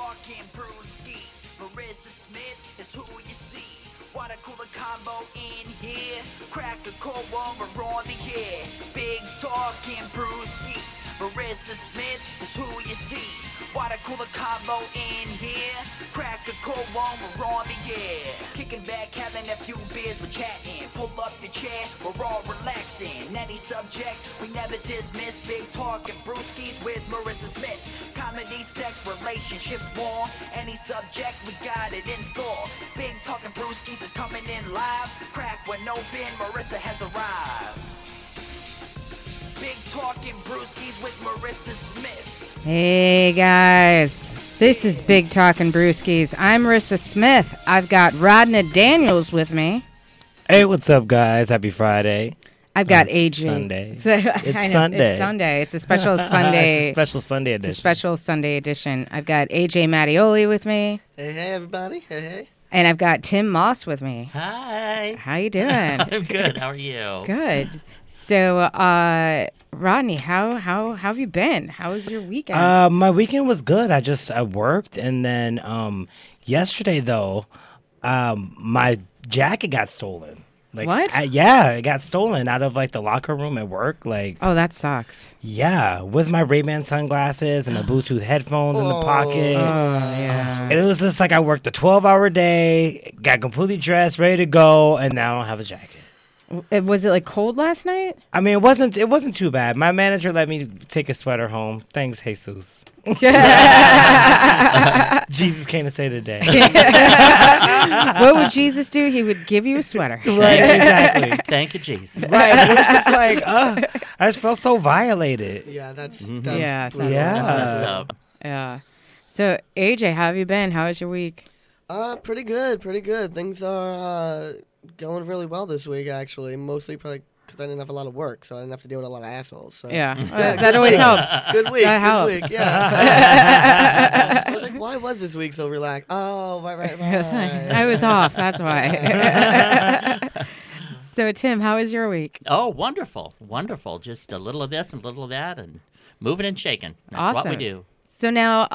talking brewskis. Marissa Smith is who you see. What a cooler combo in here. Crack a cold one, we're on the air. Big talking brewskis. Marissa Smith is who you see. What a cooler combo in here. Crack a cold one, we're on the air. Kicking back, having a few beers, we're chatting. Pull up your chair, we're all relaxing. Any subject, we never dismiss. Big talking brewskis with Marissa Smith. Comedy, sex, relationships, war. Any subject, we got it in store. Big talking brewskis is coming in live. Crack when open, Marissa has arrived. Big talking brewskis with Marissa Smith. Hey guys, this is Big Talkin' Brewskis. I'm Marissa Smith. I've got Rodney Daniels with me. Hey, what's up, guys? Happy Friday. I've got AJ. Sunday. It's Sunday. It's Sunday. It's a special Sunday. It's a special Sunday edition. It's a special Sunday edition. I've got AJ Mattioli with me. Hey, everybody. Hey. And I've got Tim Moss with me. Hi. How you doing? I'm good. How are you? Good. So, Rodney, how have you been? How was your weekend? My weekend was good. I worked, and then yesterday though, my jacket got stolen. Like, what? Yeah, it got stolen out of like the locker room at work. Like, oh, that sucks. yeah, with my Ray-Ban sunglasses and my Bluetooth headphones in the pocket. Oh, yeah. And it was just like I worked a 12-hour day, got completely dressed, ready to go, and now I don't have a jacket. Was it like cold last night? I mean, it wasn't too bad. My manager let me take a sweater home. Thanks, Jesus. Jesus came to say today. What would Jesus do? He would give you a sweater. Right, exactly. Thank you, Jesus. Right. It was just like, I just felt so violated. Yeah, that's Yeah, brutal. Yeah. That's messed up. Yeah. So, AJ, how have you been? How was your week? Pretty good. Things are going really well this week, actually. Mostly probably because I didn't have a lot of work, so I didn't have to deal with a lot of assholes. So. Yeah. That always helps. Good week. That good helps. Week, yeah. I was like, why was this week so relaxed? Oh, right. I was off. That's why. So, Tim, how was your week? Oh, wonderful. Wonderful. Just a little of this and a little of that and moving and shaking. That's what we Awesome. do. So now,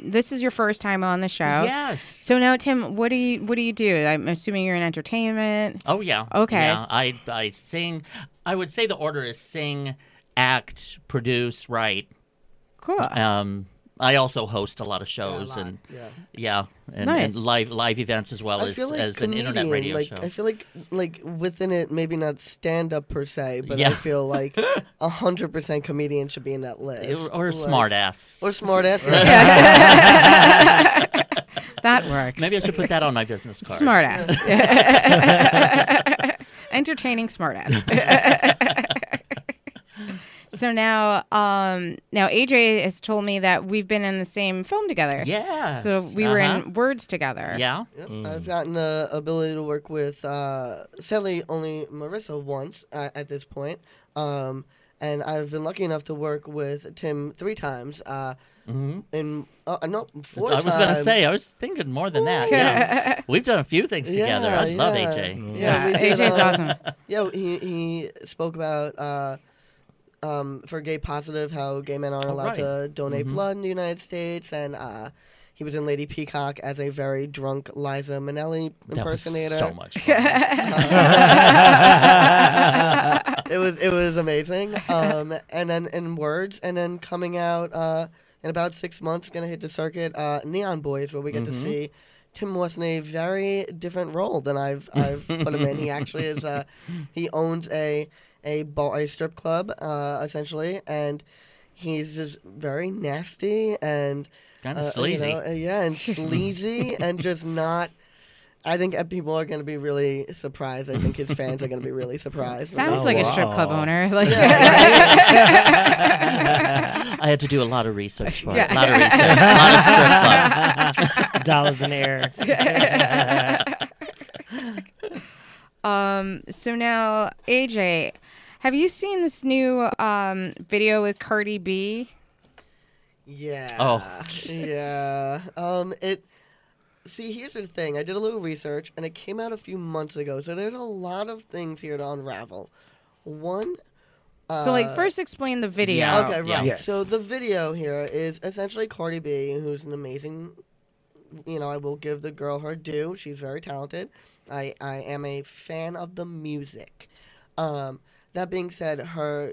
this is your first time on the show. Yes. So now, Tim, what do you do? I'm assuming you're in entertainment. Oh, yeah. Okay. Yeah, I sing. I would say the order is sing, act, produce, write. Cool. I also host a lot of shows lot. and Yeah. Nice. and live events as well I feel like as an internet comedian, radio show. I feel like within it, maybe not stand up per se, but Yeah. I feel like 100% comedian should be in that list. Or Like- smart ass. Or smart ass. That works. Maybe I should put that on my business card. Smart ass. Entertaining smart ass. So now AJ has told me that we've been in the same film together. Yeah. So we were in Words together. Yeah. Yep. I've gotten the ability to work with, sadly, only Marissa once at this point. And I've been lucky enough to work with Tim 3 times. In no, 4 I times. was going to say, I was thinking more than that. Yeah. We've done a few things together. I love yeah. AJ. Yeah, we did, AJ's awesome. Yeah, he spoke about for Gay Positive how gay men aren't allowed to donate blood in the United States, and he was in Lady Peacock as a very drunk Liza Minnelli impersonator. That was so much fun. It was amazing. And then in Words, and then coming out in about 6 months, gonna hit the circuit, Neon Boys, where we get to see Tim Moss in a very different role than I've put him in. He actually is he owns a strip club essentially, and he's just very nasty and Kind of sleazy. and sleazy and just not. I think people are going to be really surprised. I think his fans are going to be really surprised. Sounds like a strip club owner. Like, I had to do a lot of research for it. A lot of research. A lot of strip clubs. Dollars in the air. So now, AJ, have you seen this new video with Cardi B? Yeah. Oh. Yeah. See, here's the thing. I did a little research, and it came out a few months ago. So there's a lot of things here to unravel. One. So, like, first explain the video. Yeah. Okay, right. Yes. So the video here is essentially Cardi B, who's an amazing I will give the girl her due. She's very talented. I am a fan of the music. That being said,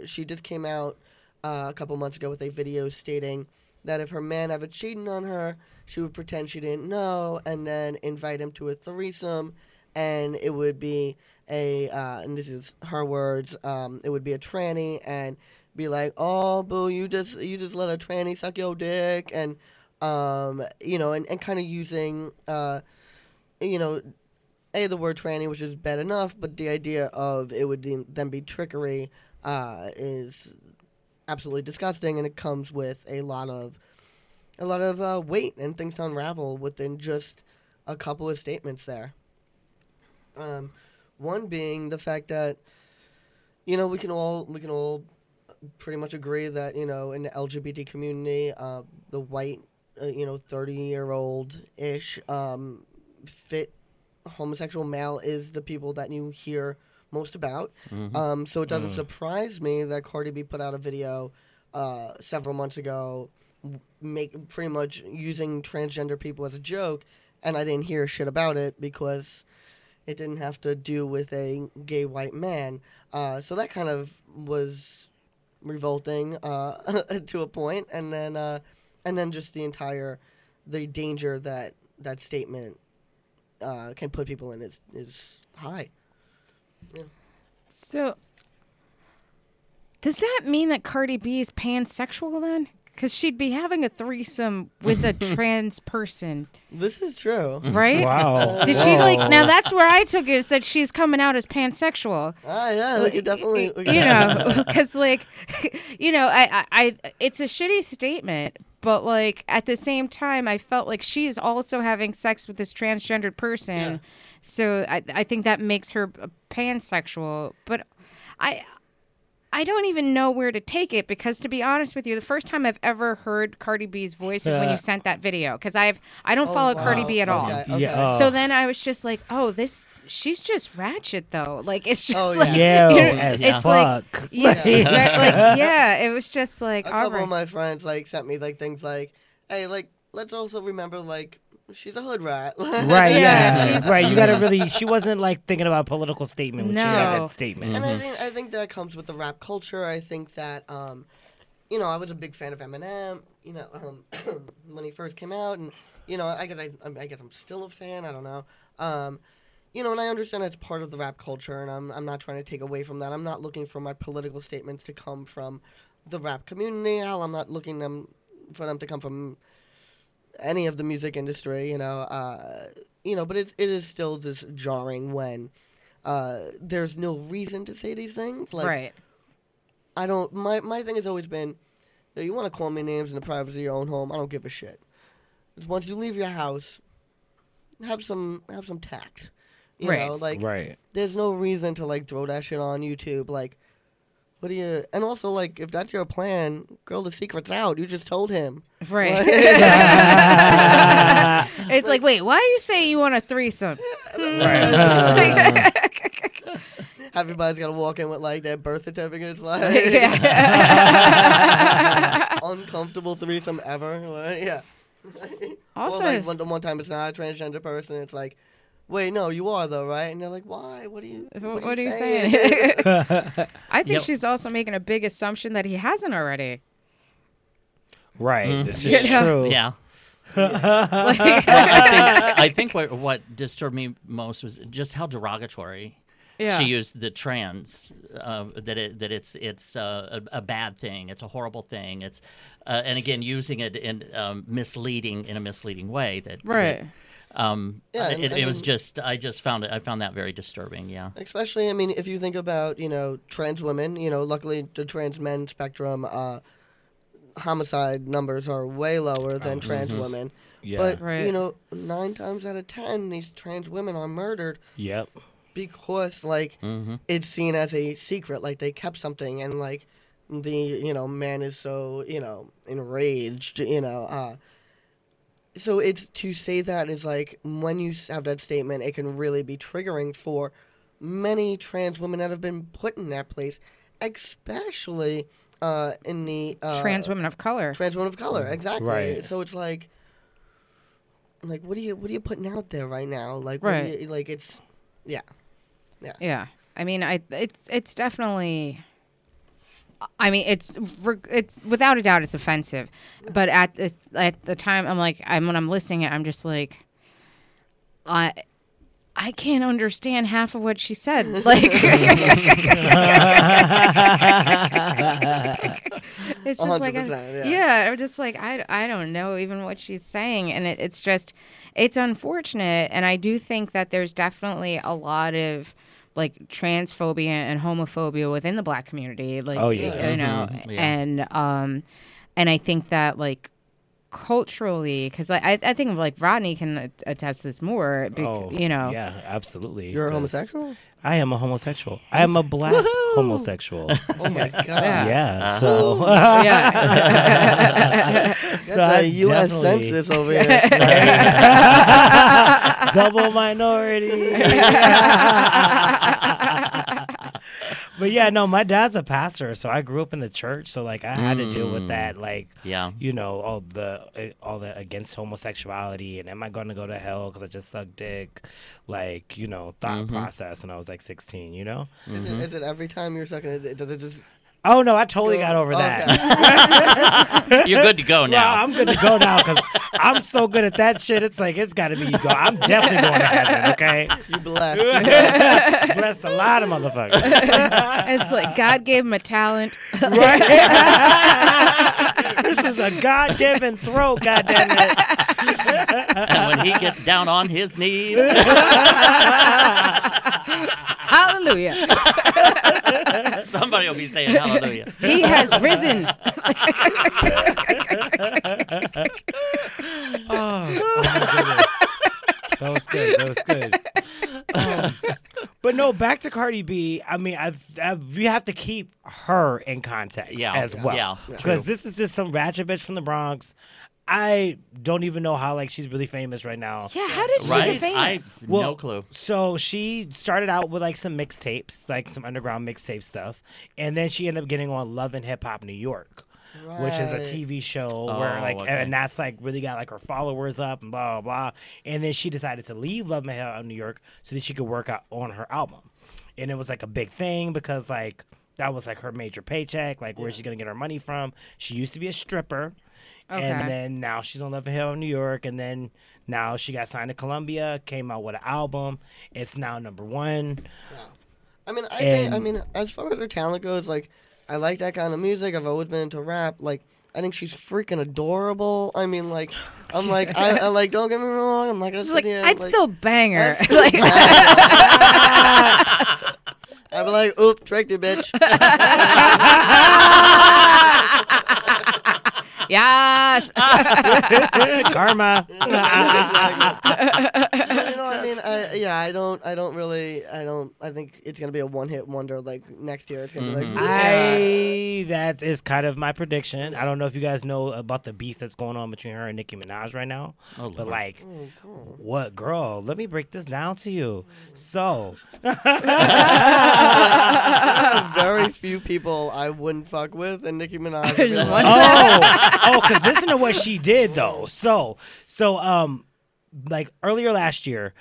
she just came out a couple months ago with a video stating that if her man ever cheated on her, she would pretend she didn't know and then invite him to a threesome, and it would be and this is her words, it would be a tranny, and be like, oh, boo, you just let a tranny suck your dick, and and kind of using the word tranny, which is bad enough, but the idea of it would then be trickery is absolutely disgusting, and it comes with a lot of weight and things to unravel within just a couple of statements there. One being the fact that we can all pretty much agree that in the LGBT community, the white 30-year-old ish fit homosexual male is the people that you hear most about. So it doesn't surprise me that Cardi B put out a video several months ago, pretty much using transgender people as a joke, and I didn't hear shit about it because it didn't have to do with a gay white man. So that kind of was revolting to a point, and then just the danger that statement can put people in is high. Yeah. So, does that mean that Cardi B is pansexual then? Because she'd be having a threesome with a trans person, This is true. right? Wow. Did she now that's where I took it, is that she's coming out as pansexual. Yeah, you definitely. Because I it's a shitty statement, but at the same time, I felt like she is also having sex with this transgendered person. Yeah. So I think that makes her pansexual. But I don't even know where to take it, because to be honest with you, the first time I've ever heard Cardi B's voice is when you sent that video, because I don't follow Cardi B at all. Okay. Yeah. So then I was just like, oh, she's just ratchet though. It's just Yeah, it's as like, fuck. it was just like, A all couple of right. my friends sent me things like, hey, let's also remember she's a hood rat. Right, Yeah, yeah. she's- Right, you gotta really, she wasn't thinking about a political statement when she had No. that statement. And I think that comes with the rap culture. I think that I was a big fan of Eminem. When he first came out, and I guess I'm still a fan. I don't know. And I understand that's part of the rap culture, and I'm not trying to take away from that. I'm not looking for my political statements to come from the rap community. Hell, I'm not looking for them to come from any of the music industry. But it is still just jarring when there's no reason to say these things. Right. I don't. My thing has always been, you want to call me names in the privacy of your own home. I don't give a shit. Just once you leave your house, have some tact. You Right. know, Right. there's no reason to throw that shit on YouTube. What do you? And also, if that's your plan, girl, the secret's out. You just told him. Right. It's like, wait, why you say you want a threesome? Everybody's gotta walk in with their birth certificates, uncomfortable threesome ever. Yeah. Also, Or one time it's not a transgender person. It's like, wait, no, you are though, right? And they're like, why? What are you saying? I think Yep. she's also making a big assumption that he hasn't already. Right. This You is know? true. Yeah. I think what disturbed me most was just how derogatory Yeah. she used the trans. That it's a bad thing. It's a horrible thing. It's and again using it in a misleading way. Right. Yeah, and- it was and- just I found that very disturbing. Yeah. Especially, if you think about, trans women, luckily the trans men spectrum, homicide numbers are way lower than trans women. Yeah. But, Right. 9 times out of 10, these trans women are murdered Yep. because, it's seen as a secret, they kept something, and, the, man is so, enraged, So it's to say that is when you have that statement, it can really be triggering for many trans women that have been put in that place, especially in the Trans women of color. trans women of color. Exactly. Right. So it's like what are you putting out there right now? Like Right. Like it's yeah. Yeah. I mean, it's definitely. I mean, it's without a doubt it's offensive, but at the time when I'm listening it, I'm just like, I can't understand half of what she said. Like, it's just like, 100%, yeah, I'm just like, I don't know even what she's saying, and it's unfortunate, and I do think that there's definitely a lot of like transphobia and homophobia within the Black community, like, Oh, yeah. you know, Yeah. and I think that like culturally, because I think like Rodney can attest to this more, you know. Yeah, absolutely. You're a 'cause homosexual? I am a homosexual. I am a Black homosexual. Oh my god. Yeah, so Yeah. Got So I the U.S. definitely- Census over here. double minority. But yeah, no, my dad's a pastor, so I grew up in the church, so like I had to deal with that, like, Yeah. you know, all the against homosexuality, and am I going to go to hell because I just sucked dick, like, you know, thought process when I was like 16, you know? Is it every time you're sucking it? Does it just Oh no, I totally got over that. You're good to go now. Well, I'm good to go now because I'm so good at that shit. It's like it's got to be you go. I'm definitely going to heaven. Okay, you blessed? blessed a lot of motherfuckers. It's like God gave him a talent. Right? This is a God-given throat. Goddamn it! And when he gets down on his knees, Hallelujah. somebody will be saying hallelujah. He has risen. Oh my goodness, that was good. That was good. But no, back to Cardi B. I mean, we have to keep her in context Yeah, as well, yeah, because this is just some ratchet bitch from the Bronx. I don't even know how like she's really famous right now. Yeah, how did she Right? get famous? I no clue. So she started out with like some mixtapes, like some underground mixtape stuff, and then she ended up getting on Love and Hip Hop New York, which is a Right. TV show where Oh, like, okay. and that's like really got like her followers up and blah blah blah. And then she decided to leave Love and Hip Hop New York so that she could work out on her album, and it was like a big thing because like that was like her major paycheck. Like where's she gonna get her money from? She used to be a stripper. Okay. And then now she's on Love and Hip Hop New York, and then now she got signed to Columbia, came out with an album. It's now #1. I mean, I think, I And- mean, as far as her talent goes, like, I like that kind of music. I've always been into rap. Like, I think she's freaking adorable. I mean, like, I'm like, I like, don't get me wrong. I'm like, It's like I'd still bang her. Like, I'd be like, oop, tricked you, bitch. yes. Karma. You know, I mean, I think it's gonna be a one-hit wonder. Like next year, it's gonna be like, That is kind of my prediction. I don't know if you guys know about the beef that's going on between her and Nicki Minaj right now. Oh, But Lord. like, what girl? Let me break this down to you. So, very few people I wouldn't fuck with, and Nicki Minaj. would be There's like, one- because listen to what she did though. So, like earlier last year,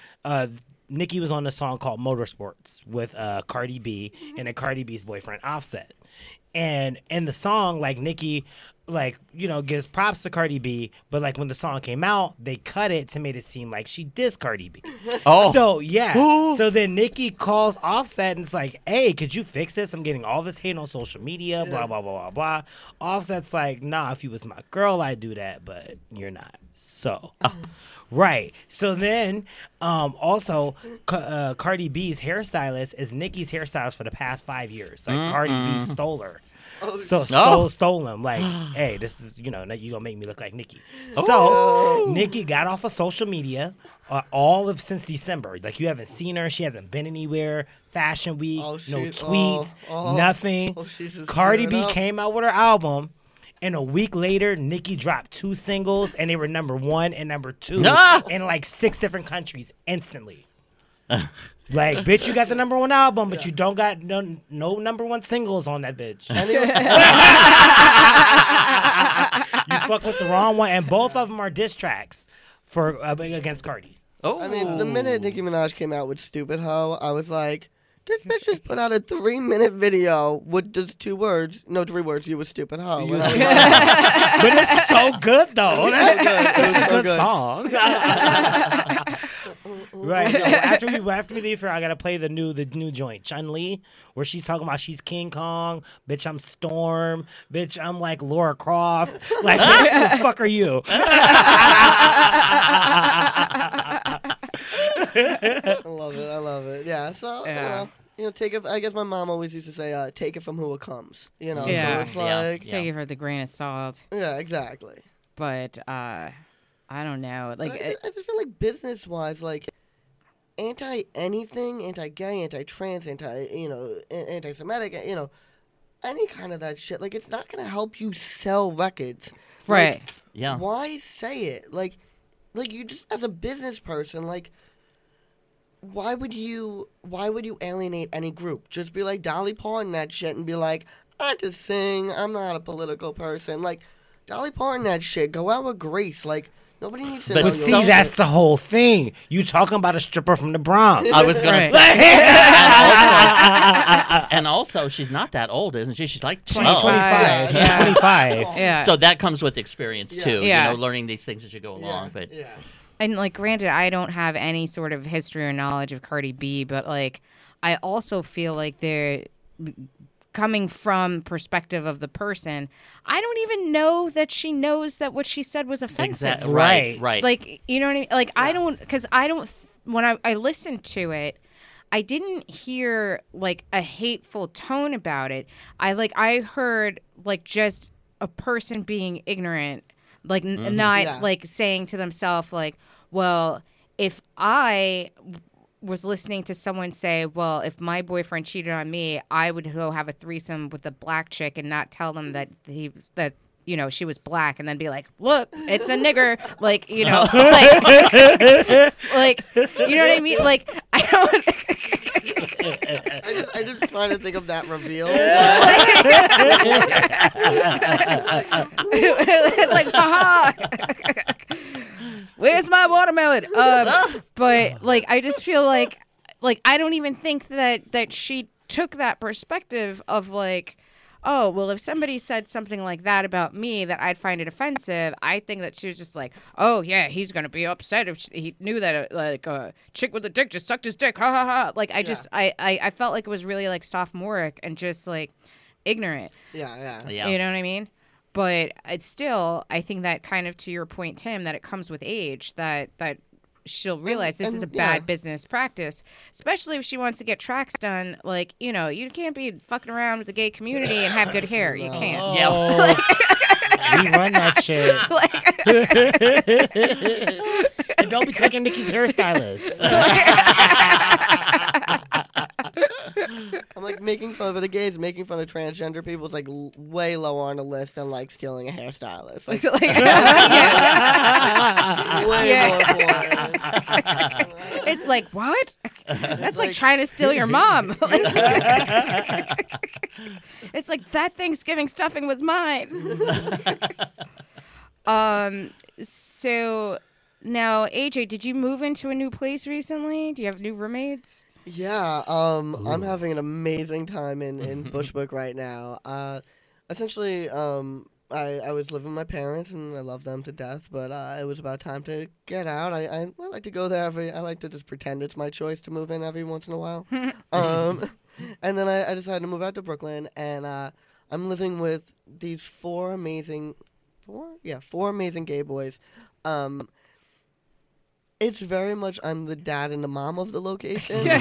Nicki was on a song called Motorsports with Cardi B and Cardi B's boyfriend Offset. And in the song, like Nicki, like, you know, gives props to Cardi B, but like when the song came out, they cut it to make it seem like she dissed Cardi B. Oh. So yeah. So then Nicki calls Offset and it's like, hey, could you fix this? I'm getting all this hate on social media, blah, blah, blah, blah, blah. Offset's like, nah, if you was my girl, I'd do that, but you're not. So right. So then also Cardi B's hairstylist is Nicki's hairstylist for the past 5 years. Like Cardi B stole her. Stole him. Like, hey, this is, you know, you gonna make me look like Nicki. So Nicki got off of social media since December. Like, you haven't seen her. She hasn't been anywhere. Fashion Week, no tweets, nothing. she's just Cardi giving B up. came out with her album. And a week later, Nicki dropped 2 singles, and they were #1 and #2 Ah! in like 6 different countries instantly. Like, bitch, you got the #1 album, but you don't got no #1 singles on that bitch. You fuck with the wrong one, and both of them are diss tracks for against Cardi. Oh, I mean, the minute Nicki Minaj came out with "Stupid Hoe," I was like, this bitch just put out a 3-minute video with just 3 words, you a stupid hoe. And I was like, But it's so good though. That's It was such a so good good. song. Right. No, after we leave here, I gotta play the new joint, Chun Li, where she's talking about she's King Kong, bitch. I'm Storm, bitch. I'm like Laura Croft. Like, bitch, who the fuck are you? I love it. Yeah. So Yeah. take it. I guess my mom always used to say, "Take it from who it comes." Yeah. So it's Yeah. like, Take it for the grain of salt. yeah, exactly. But I don't know. Like, I just feel like business-wise, like anti anything, anti-gay, anti-trans, anti-Semitic, any kind of that shit. Like, it's not gonna help you sell records. right. yeah. Why say it? Like you just as a business person, like, why would you alienate any group? Just be like Dolly Parton that shit and be like, I just sing. I'm not a political person. Like, Dolly Parton that shit. Go out with Grace. Like, nobody needs to But know But your see, shit. that's the whole thing. You talking about a stripper from the Bronx. I was gonna Right. say, and also, she's not that old, isn't she? She's like She's 12. 25. She's Yeah. 25. Yeah. So that comes with experience Yeah. too. Yeah. Learning these things as you go along. But yeah. And like, granted, I don't have any sort of history or knowledge of Cardi B, but like, I also feel like they're coming from perspective of the person. I don't even know that she knows that what she said was offensive. exactly Right. right. Like, you know what I mean? Like, I don't, because I don't, when I listened to it, I didn't hear like a hateful tone about it. I heard like just a person being ignorant, like not Yeah. like saying to themselves like, well, if I was listening to someone say, well, if my boyfriend cheated on me, I would go have a threesome with a black chick and not tell them that she was black, and then be like, look, it's a nigger. Like, like, you know what I mean? Like, I don't. I just trying to think of that reveal. It's like, haha. Where's my watermelon? But like, I just feel like I don't even think that she took that perspective of like, oh, well, if somebody said something like that about me that I'd find it offensive, I think that she was just like, oh yeah, he's gonna be upset if he knew that a chick with a dick just sucked his dick, ha ha ha. Like, I felt like it was really like sophomoric and just like ignorant. Yeah. yeah. You know what I mean? But it's still, I think that kind of to your point, Tim, that it comes with age, that she'll realize this is a bad business practice, especially if she wants to get tracks done. Like, you can't be fucking around with the gay community and have good hair. You can't. Yeah. We run that shit. And don't be taking Nikki's hairstylist. I'm like making fun of the gays, making fun of transgender people. It's like way lower on the list than like stealing a hairstylist. Like, way more important. It's like, what? That's like trying to steal your mom. It's like, that Thanksgiving stuffing was mine. So now, AJ, did you move into a new place recently? Do you have new roommates? Yeah, I'm having an amazing time in Bushwick right now. Essentially, I was living with my parents and I love them to death, but it was about time to get out. I like to go there I like to just pretend it's my choice to move in every once in a while. And then I decided to move out to Brooklyn, and I'm living with these four amazing gay boys. It's very much I'm the dad and the mom of the location. It's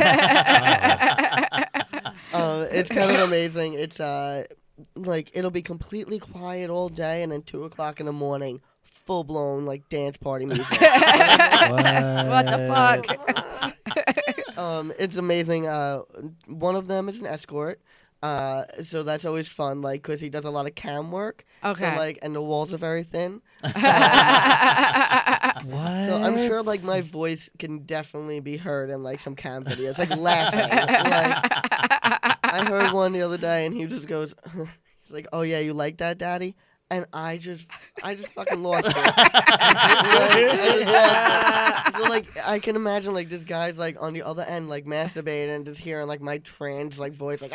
kind of amazing. It's like it'll be completely quiet all day, and then 2:00 in the morning, full blown like dance party music. What the fuck? It's amazing. One of them is an escort. So that's always fun, like, because he does a lot of cam work. Okay. So, like, and the walls are very thin. What? So I'm sure, like, my voice can definitely be heard in, like, some cam videos, like, laughing. Like, I heard one the other day, and he just goes, he's like, oh, yeah, you like that, Daddy? And I just fucking lost it. I just laughed like I can imagine like this guy's like on the other end like masturbating and just hearing like my trans like voice like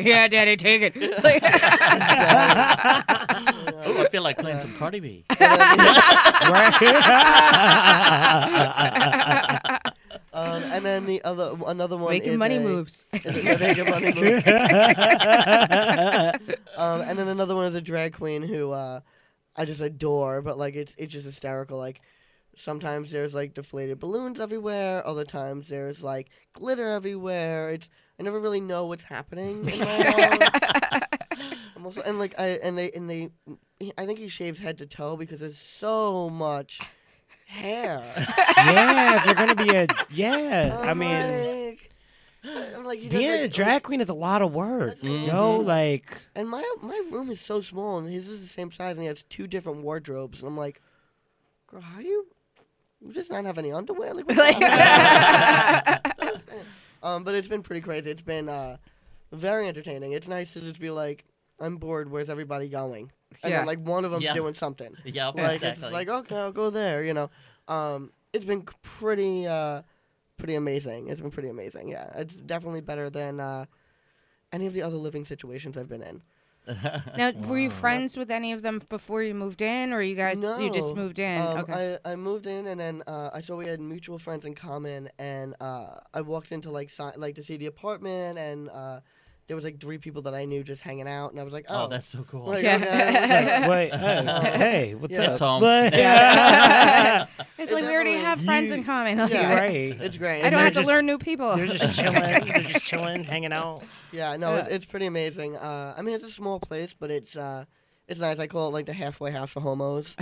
Yeah, Daddy, take it. Oh, I feel like playing some Cardi B. And then another one Making is money moves. Making money moves. And then another one is a drag queen who I just adore, but like it's just hysterical. Like sometimes there's like deflated balloons everywhere, other times there's like glitter everywhere. I never really know what's happening in my house. I'm also, and like I think he shaves head to toe because there's so much hair. Yeah, if you're gonna be I mean, I'm like, he does, being like, a drag queen is a lot of work. That's You know, like And my room is so small, and his is the same size, and he has 2 different wardrobes. And I'm like, girl, how you just not have any underwear? Like, what's but it's been pretty crazy. It's been very entertaining. It's nice to just be like, I'm bored. Where's everybody going? And then like one of them's doing something. Yeah, Like exactly. it's like, okay, I'll go there. You know, it's been pretty amazing. It's been pretty amazing. Yeah, it's definitely better than any of the other living situations I've been in. Now, were you friends with any of them before you moved in, or you guys you just No. moved in? Okay. I moved in, and then I saw we had mutual friends in common, and I walked into like to see the apartment, and there was like 3 people that I knew just hanging out, and I was like, Oh, oh, that's so cool. like, Yeah. okay. wait, hey, what's Yeah. up? It's home. It's like we already have friends in common. Like, Yeah. Right. It's great. I don't they're have to just- learn new people. They're just chilling. They're just chilling, hanging out. Yeah, no, it's pretty amazing. I mean, it's a small place, but it's nice. I call it like the halfway house for homos.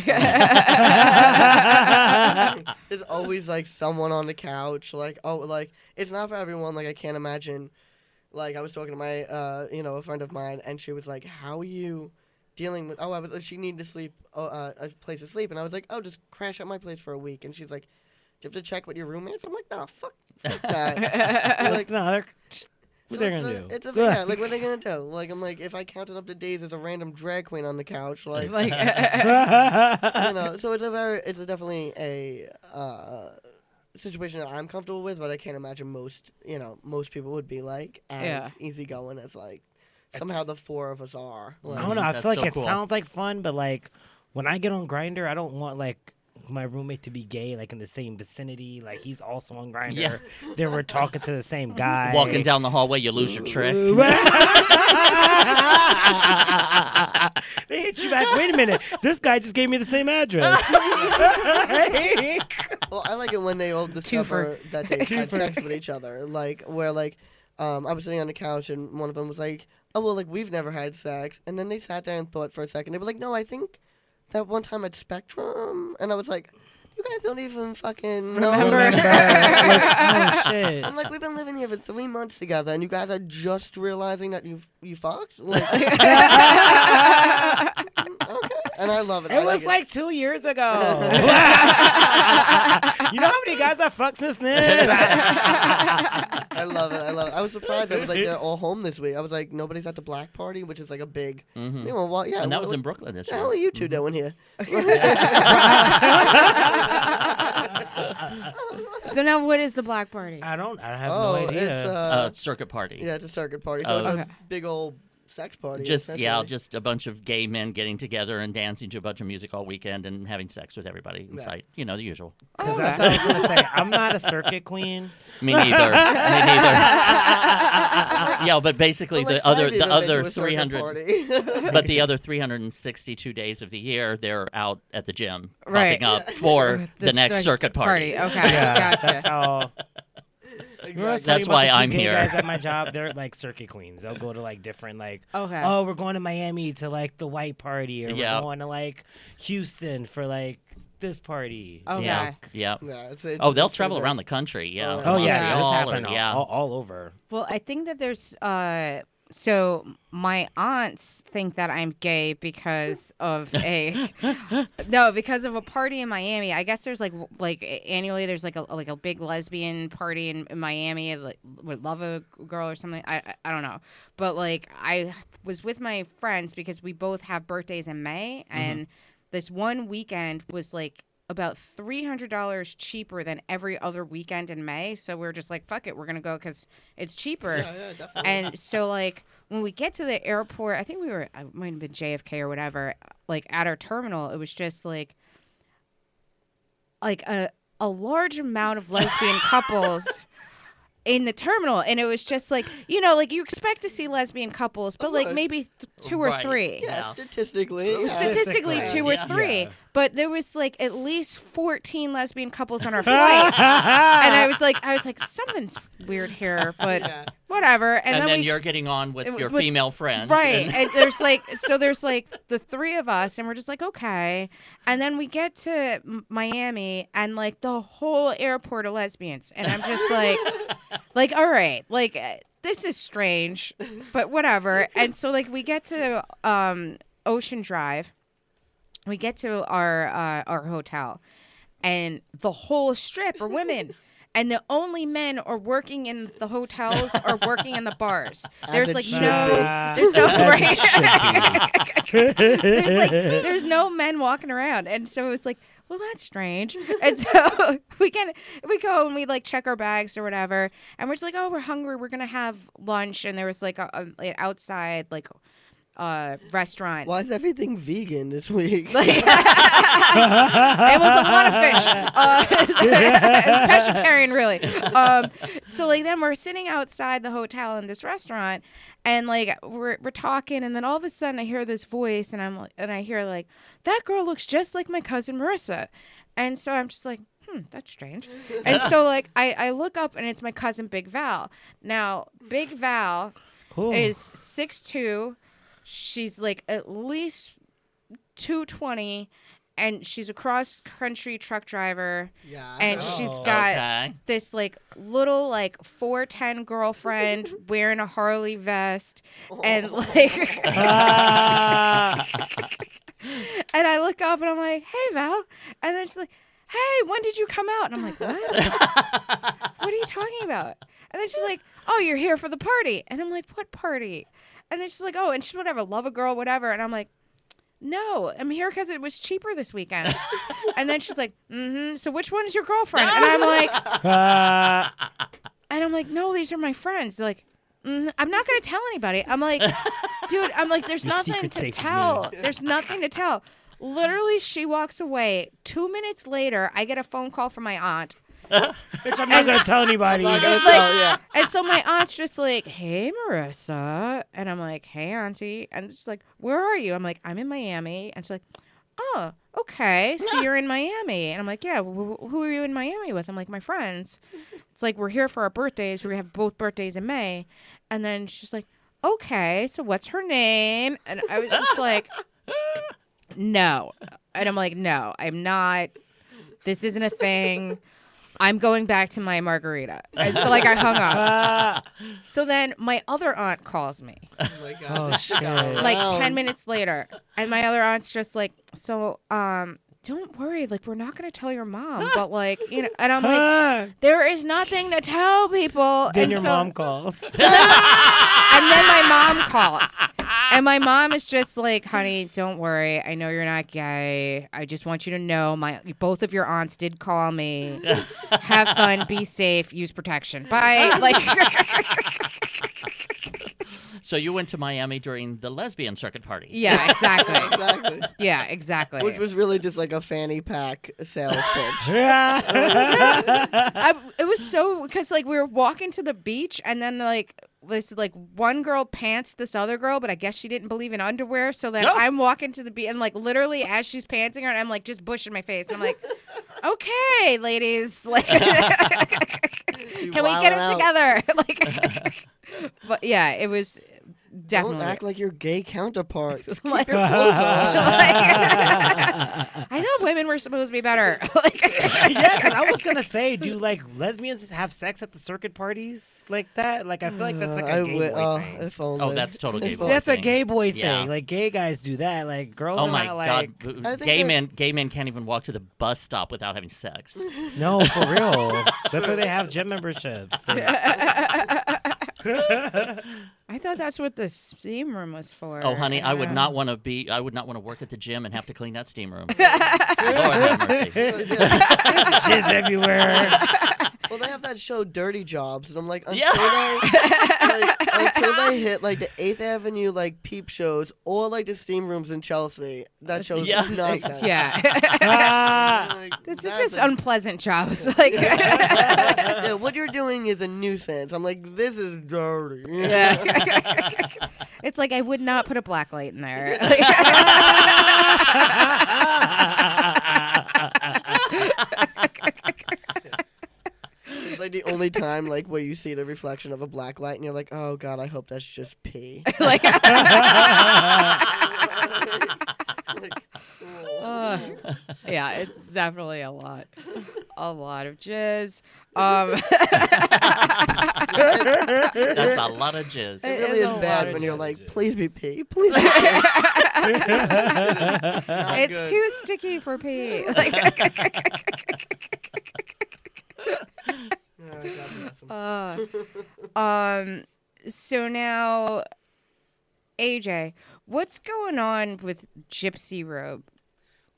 There's always like someone on the couch. Like, oh, like it's not for everyone. Like, I can't imagine. Like, I was talking to my, a friend of mine, and she was like, "How are you dealing with?" Oh, she needed to sleep, a place to sleep, and I was like, "Oh, just crash at my place for a week." And she's like, "Do you have to check with your roommates?" I'm like, "No, fuck that." Like, No, they're. What so they're gonna do? yeah, like what are they gonna do? Like I'm like, if I counted up the days, there's a random drag queen on the couch, like, It's like, you know. So it's definitely a situation that I'm comfortable with, but I can't imagine most people would be like as Yeah. easygoing as like somehow the 4 of us are. I Like, don't know. I That's feel like so it cool. sounds like fun, but like when I get on Grinder, I don't want like my roommate to be gay, like in the same vicinity. Like he's also on Grinder. Yeah. Then we're talking to the same guy. Walking down the hallway, you lose your trick. They hit you back. Wait a minute. This guy just gave me the same address. Well, I like it when they all discover that they had sex with each other. Like where like I was sitting on the couch and one of them was like, "Oh well, like we've never had sex," and then they sat there and thought for a second. They were like, "No, I think that one time at Spectrum," and I was like, "You guys don't even fucking Remember? Like, oh shit. I'm like, "We've been living here for 3 months together, and you guys are just realizing that you fucked." Like, okay, and I love it. It was like 2 years ago. You know how many guys I fucked since then? I love it. I love it. I was surprised. I was like, they're all home this week. I was like, nobody's at the black party, which is like a big. Mhm. You know, well, yeah. And that what- was in Brooklyn this What the year. hell are you 2 doing here? so now what is the black party? I have no idea. It's Circuit party. yeah, it's a circuit party. So it's Okay. a big old sex party. Just essentially. just a bunch of gay men getting together and dancing to a bunch of music all weekend and having sex with everybody in Yeah. sight. You know, the usual. Because that's what I was going to say. I'm not a circuit queen. Me neither. Me neither. Yeah, but basically But, like, the other I've even been to a circuit 300 party. but the other 362 days of the year they're out at the gym Right. popping up for the This next next circuit party. Okay, Yeah, gotcha. that's how. Exactly. That's why I'm here. here. Guys at my job, they're like circuit queens. They'll go to like different like. Okay. Oh, we're going to Miami to like the white party, or Yeah. we're going to like Houston for like this party. Okay. Yeah. Yeah. Yeah, it's Oh, they'll it's travel pretty around big. the country. Yeah. Oh, Oh yeah, Montreal it's or- happening yeah. all over. Well, I think that there's so my aunts think that I'm gay because of because of a party in Miami. I guess there's like annually there's like a big lesbian party in Miami. Like would love a girl or something. I don't know, but like I was with my friends because we both have birthdays in May, and this one weekend was like about $300 cheaper than every other weekend in May. So we're just like, fuck it, we're gonna go because it's cheaper. Yeah, definitely. And so like when we get to the airport, I think it might have been JFK or whatever. Like at our terminal, it was just like a large amount of lesbian couples in the terminal, and it was just like, you know, like you expect to see lesbian couples, but like maybe two or Right. three. Yeah, statistically. Yeah. Statistically, two or Yeah. three, Yeah. but there was like at least 14 lesbian couples on our flight, and I was like, something's weird here, but Yeah. whatever. And And then we, you're getting on with your with- female friends. right, and- and there's like the three of us, and we're just like, okay, and then we get to Miami, and like the whole airport are lesbians, and I'm just like, all right, like. This is strange, but whatever. And so, like, we get to Ocean Drive. We get to our hotel, and the whole strip are women. And the only men are working in the hotels or working in the bars. There's it like should no, be. there's no As it there's no men walking around, and so it was like, well, that's strange. And so we go and we like check our bags or whatever, and we're just like, oh, we're hungry, we're gonna have lunch, and there was like an outside like restaurant. Why is everything vegan this week? It was a lot of fish. Pescatarian, really. So like then we're sitting outside the hotel in this restaurant, and like we're talking, and then all of a sudden I hear this voice, and I hear like, that girl looks just like my cousin Marissa, and so I'm just like, that's strange. And so like I look up, and it's my cousin Big Val. Now Big Val is 6'2". She's like at least 220, and she's a cross-country truck driver. Yeah. And she's got Okay. this like little like 4'10" girlfriend wearing a Harley vest, and like, and I look up and I'm like, hey Val, and then she's like, hey, when did you come out? And I'm like, what? What are you talking about? And then she's like, oh, you're here for the party. And I'm like, what party? And then she's like, oh, and she's whatever, love a girl, whatever. And I'm like, no, I'm here because it was cheaper this weekend. And then she's like, so which one is your girlfriend? And I'm like, no, these are my friends. They're like, I'm not going to tell anybody. I'm like, dude, there's Your nothing secret's to safe with tell. me. There's nothing to tell. Literally, she walks away. 2 minutes later, I get a phone call from my aunt. Which I'm not gonna tell anybody. Not gonna Like- tell, yeah. And so my aunt's just like, hey, Marissa. And I'm like, hey, auntie. And she's like, where are you? I'm like, I'm in Miami. And she's like, oh, okay. So you're in Miami. And I'm like, yeah, who are you in Miami with? I'm like, my friends. It's like, we're here for our birthdays. We have both birthdays in May. And then she's like, okay, so what's her name? And I was just like, no. And I'm like, no, I'm not. This isn't a thing. I'm going back to my margarita. And so, like, I hung up. So then my other aunt calls me, Oh my God. Oh shit. like, 10 minutes later. And my other aunt's just like, so, don't worry. Like, we're not going to tell your mom. But, like, you know, and I'm like, there is nothing to tell people. Then and your so, mom calls. And then my mom calls. And my mom is just like, honey, don't worry. I know you're not gay. I just want you to know both of your aunts did call me. Have fun, be safe, use protection. Bye. Like, So you went to Miami during the lesbian circuit party. yeah, exactly. Exactly. Yeah, exactly. Which was really just like a fanny pack sales pitch. It was so, because like we were walking to the beach, and then like this like one girl pants this other girl, but I guess she didn't believe in underwear. So then No. I'm walking to the beach, and like literally as she's panting her, I'm like just bushing my face, and I'm like, okay, ladies, like, can we get it together? Like, but yeah, it was definitely. Don't act like your gay counterparts. Keep your Like- clothes on. I thought women were supposed to be better. Like, Yeah, 'cause I was gonna say, do like lesbians have sex at the circuit parties like that? Like, I feel like that's like a gay boy thing. If only. Oh, that's total gay If boy. only. That's a thing. gay boy Yeah. thing. Like, gay guys do that. Like, girls Oh are my not like. God! I think Gay men can't even walk to the bus stop without having sex. No, for real. That's why they have gym memberships. I thought that's what the steam room was for. Oh, honey, I would not want to work at the gym and have to clean that steam room. Lord have mercy. There's jizz everywhere. Well, they have that show Dirty Jobs, and I'm like, until, Yeah. until they hit like the 8th Avenue like peep shows or like the steam rooms in Chelsea, that show's Yeah. nonsense. Yeah. Like, This is that's just a- unpleasant jobs. Like, yeah, what you're doing is a nuisance. I'm like, this is dirty. it's like I would not put a black light in there. It's like the only time like where you see the reflection of a black light and you're like, oh god, I hope that's just pee. Like, yeah, it's definitely a lot of jizz. That's a lot of jizz. It really is is a lot bad of when you're jizz. like, please be pee, please be pee. It's good. too sticky for pee. Like, Oh, God bless 'em. so now, AJ, what's going on with Gypsy Robe?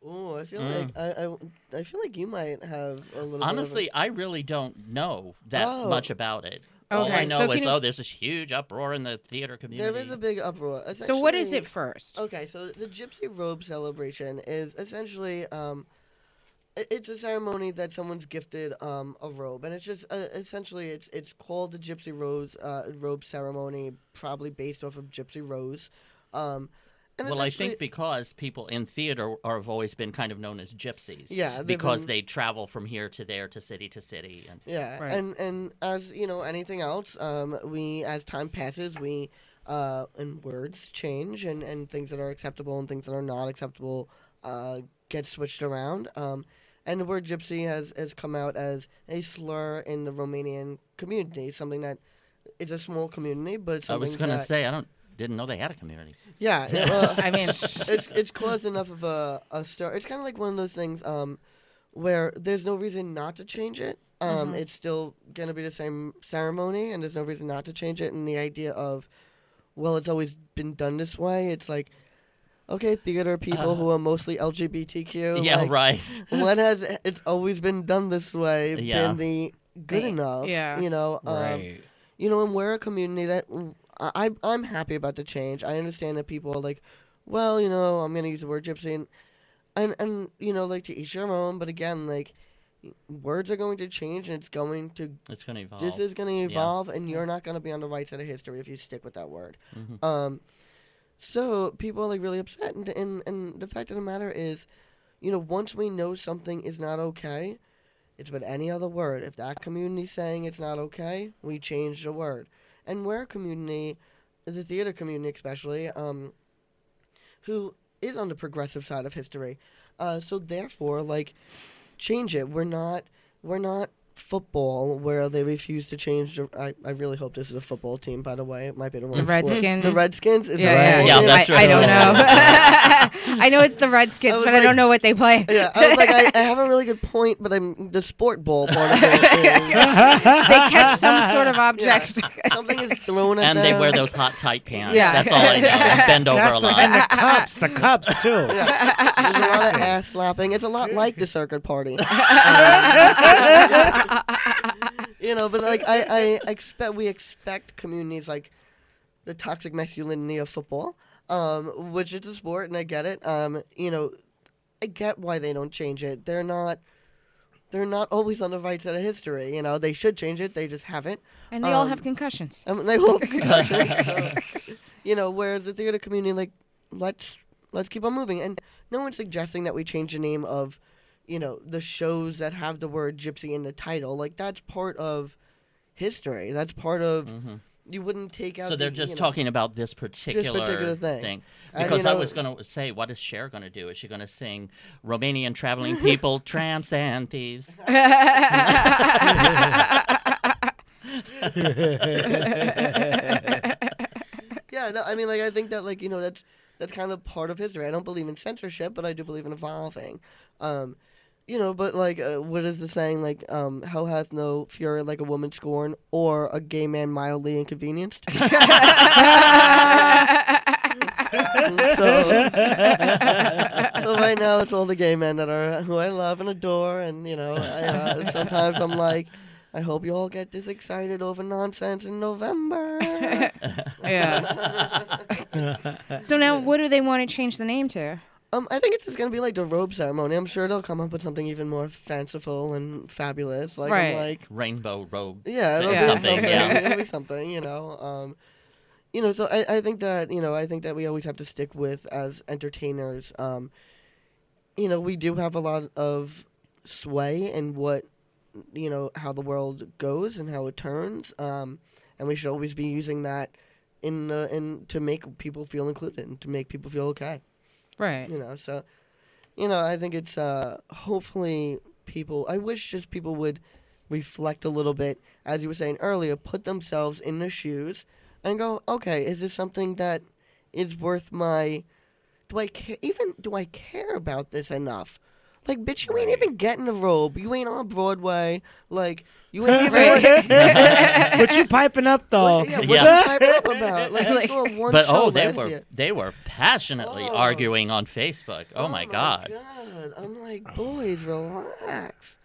Oh, I feel like I feel like you might have a little. Honestly, I really don't know that Oh. much about it. All I Okay, know so is, can you- there's this huge uproar in the theater bit of community. there is a big uproar. So what is it Essentially- first? Okay, so the Gypsy Robe celebration is essentially it's a ceremony that someone's gifted a robe, and it's just essentially it's called the Gypsy robe ceremony, probably based off of Gypsy Rose. And Well, I essentially- think because people in theater have always been kind of known as gypsies. Yeah, they've Because been- they travel from here to there to city to city. And Yeah, Right. and as you know, anything else, we as time passes, we and words change, and things that are acceptable and things that are not acceptable get switched around. And the word gypsy has come out as a slur in the Romanian community, something that is a small community, but it's I something was going to that- say, didn't know they had a community. yeah, well, I mean, it's caused enough of a stir. It's kind of like one of those things where there's no reason not to change it. It's still gonna be the same ceremony, and there's no reason not to change it. And the idea of, well, it's always been done this way. It's like, okay, theater people who are mostly LGBTQ. Yeah, like, right. When has it's always been done this way Yeah. been the good enough? Yeah. You know. Right. You know, and we're a community that I'm happy about the change. I understand that people are like, well, you know, I'm gonna use the word gypsy, and you know, like to each their own. But again, like words are going to change, and it's going to It's going to evolve. this is going to evolve, and you're not going to be on the right side of history if you stick with that word. So people are like really upset, and the fact of the matter is, you know, once we know something is not okay, it's with any other word. If that community's saying it's not okay, we change the word. And we're a community, the theater community especially, who is on the progressive side of history. So therefore, like, change it. We're not football where they refuse to change. I really hope this is a football team, by the way. It might be the wrong sport. Redskins? The Redskins? Is yeah, it a yeah, football Yeah, team? that's I don't right. know. I know it's the Redskins, was but I like- don't know what they play. Yeah, I was like, I have a really good point, but the sport ball part of it is They catch some sort of object. something is thrown at And them. they wear those hot, tight pants. Yeah. That's all I know. They bend over That's a lot. and the cups too. There's a lot of ass slapping. It's a lot like the circuit party. You know, but like we expect communities like the toxic masculinity of football, which is a sport, and I get it. You know, I get why they don't change it. They're not always on the right side of history. You know, they should change it. They just haven't. And they all have concussions. They will. So, you know, whereas the theater community, like, let's keep on moving. And no one's suggesting that we change the name of, you know, the shows that have the word gypsy in the title. Like, that's part of history. That's part of. You wouldn't take out. So they're the, just you know, talking about this particular thing. And, Because you know, I was going to say, what is Cher going to do? Is she going to sing Romanian traveling people, tramps, and thieves? Yeah, no, I mean, like, I think that, like, you know, that's kind of part of history. I don't believe in censorship, but I do believe in evolving. You know, but like, what is the saying? Like, hell has no fury like a woman scorned, or a gay man mildly inconvenienced. So, so right now it's all the gay men who I love and adore, and sometimes I'm like, I hope you all get this excited over nonsense in November. Yeah. So now, what do they want to change the name to? I think it's just gonna be like the robe ceremony. I'm sure they'll come up with something even more fanciful and fabulous. Like, Right. I'm like, Rainbow robe. yeah, it'll Yeah. be Something, something. yeah. It'll be something, So I think that I think that we always have to stick with, as entertainers. We do have a lot of sway in what how the world goes and how it turns. And we should always be using that in to make people feel included and to make people feel okay. Right. So I think it's hopefully people. I wish just people would reflect a little bit, as you were saying earlier, put themselves in the shoes and go, okay, is this something that is worth my? Do I care about this enough? Like, bitch, you ain't even getting a robe. You ain't on Broadway. Like, you ain't even. What you piping up though? What you Yeah. piping up about? Like, you saw one But show they last were year. they were passionately Oh. arguing on Facebook. Oh my god. I'm like, boys, relax.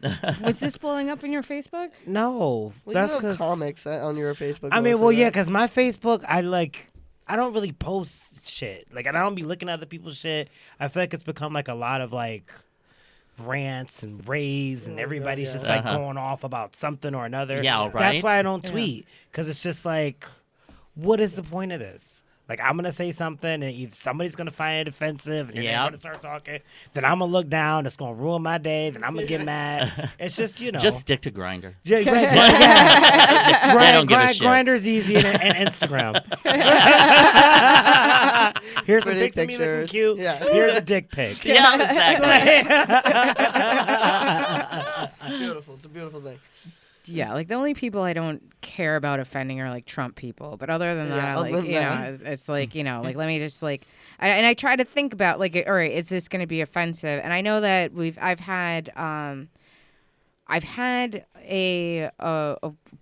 Was this blowing up in your Facebook? No, Well, that's you have because comics on your Facebook. I mean, also, well, yeah, right? because my Facebook, I don't really post shit. Like, I don't be looking at other people's shit. I feel like it's become like a lot of like rants and raves, and everybody's just like going off about something or another. Yeah, right. That's why I don't tweet, because it's just like, what is the point of this? Like, I'm gonna say something, and either somebody's gonna find it offensive, and then they're gonna start talking. Then I'm gonna look down. It's gonna ruin my day. Then I'm gonna get mad. It's just Just stick to Grindr. Yeah, yeah. They don't give a shit. Grinder's easy, and Instagram. Here's some Pretty pics of me looking pictures. cute. Yeah. Here's a dick pic. Yeah, exactly. Beautiful. It's a beautiful thing. Yeah, like the only people I don't care about offending are like Trump people. But other than that, other like than that. it's like like let me just like, I try to think about like, all right, is this going to be offensive? And I know that I've had a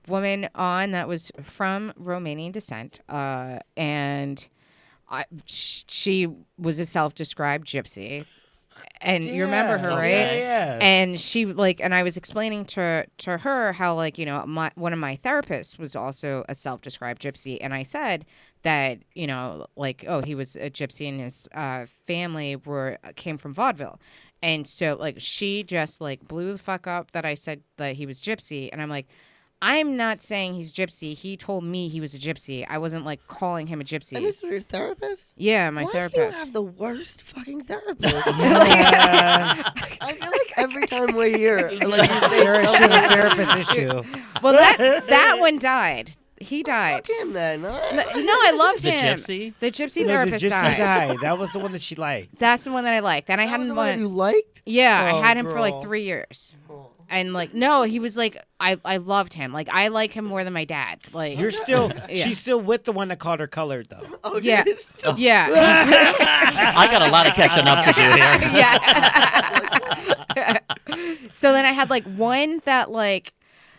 woman on that was from Romanian descent, and she was a self-described gypsy. And you remember her, right? Yeah. And she and I was explaining to her how one of my therapists was also a self-described gypsy, and I said that he was a gypsy and his family came from vaudeville, and so she just blew the fuck up that I said that he was gypsy, and I'm like, I'm not saying he's gypsy. He told me he was a gypsy. I wasn't calling him a gypsy. And this is your therapist? Yeah, my Why therapist. do you have the worst fucking therapist? I feel like every time we're here, you say You're a something. therapist issue. Well, that one died. He died. Fuck him then. All right. No, I loved The him. gypsy? The gypsy No, the therapist gypsy died. guy. That was the one that she liked. That's the one that I liked. Then I That had was him the one that you one. liked? Yeah, I Oh, had him for girl. 3 years. Oh. And no, he was I loved him. I like him more than my dad. You're still, Yeah. she's still with the one that called her colored though. Oh, Yeah. dude. Yeah. I got a lot of catching up to do here. Yeah. So then I had one that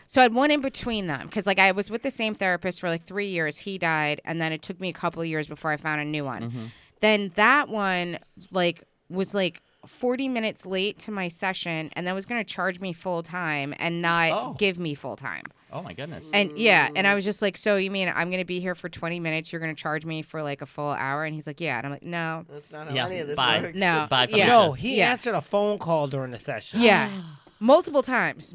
so I had one in between them because I was with the same therapist for 3 years. He died, and then it took me a couple of years before I found a new one. Mm-hmm. Then that one was 40 minutes late to my session, and then was going to charge me full time and not give me full time. Oh my goodness. And yeah, and I was just so you mean I'm going to be here for 20 minutes? You're going to charge me for a full hour? And he's like, yeah. And I'm like, no. That's not how Yeah, any of this bye. works. No. Bye, Yeah. No, he Yeah. answered a phone call during the session. Yeah. Multiple times.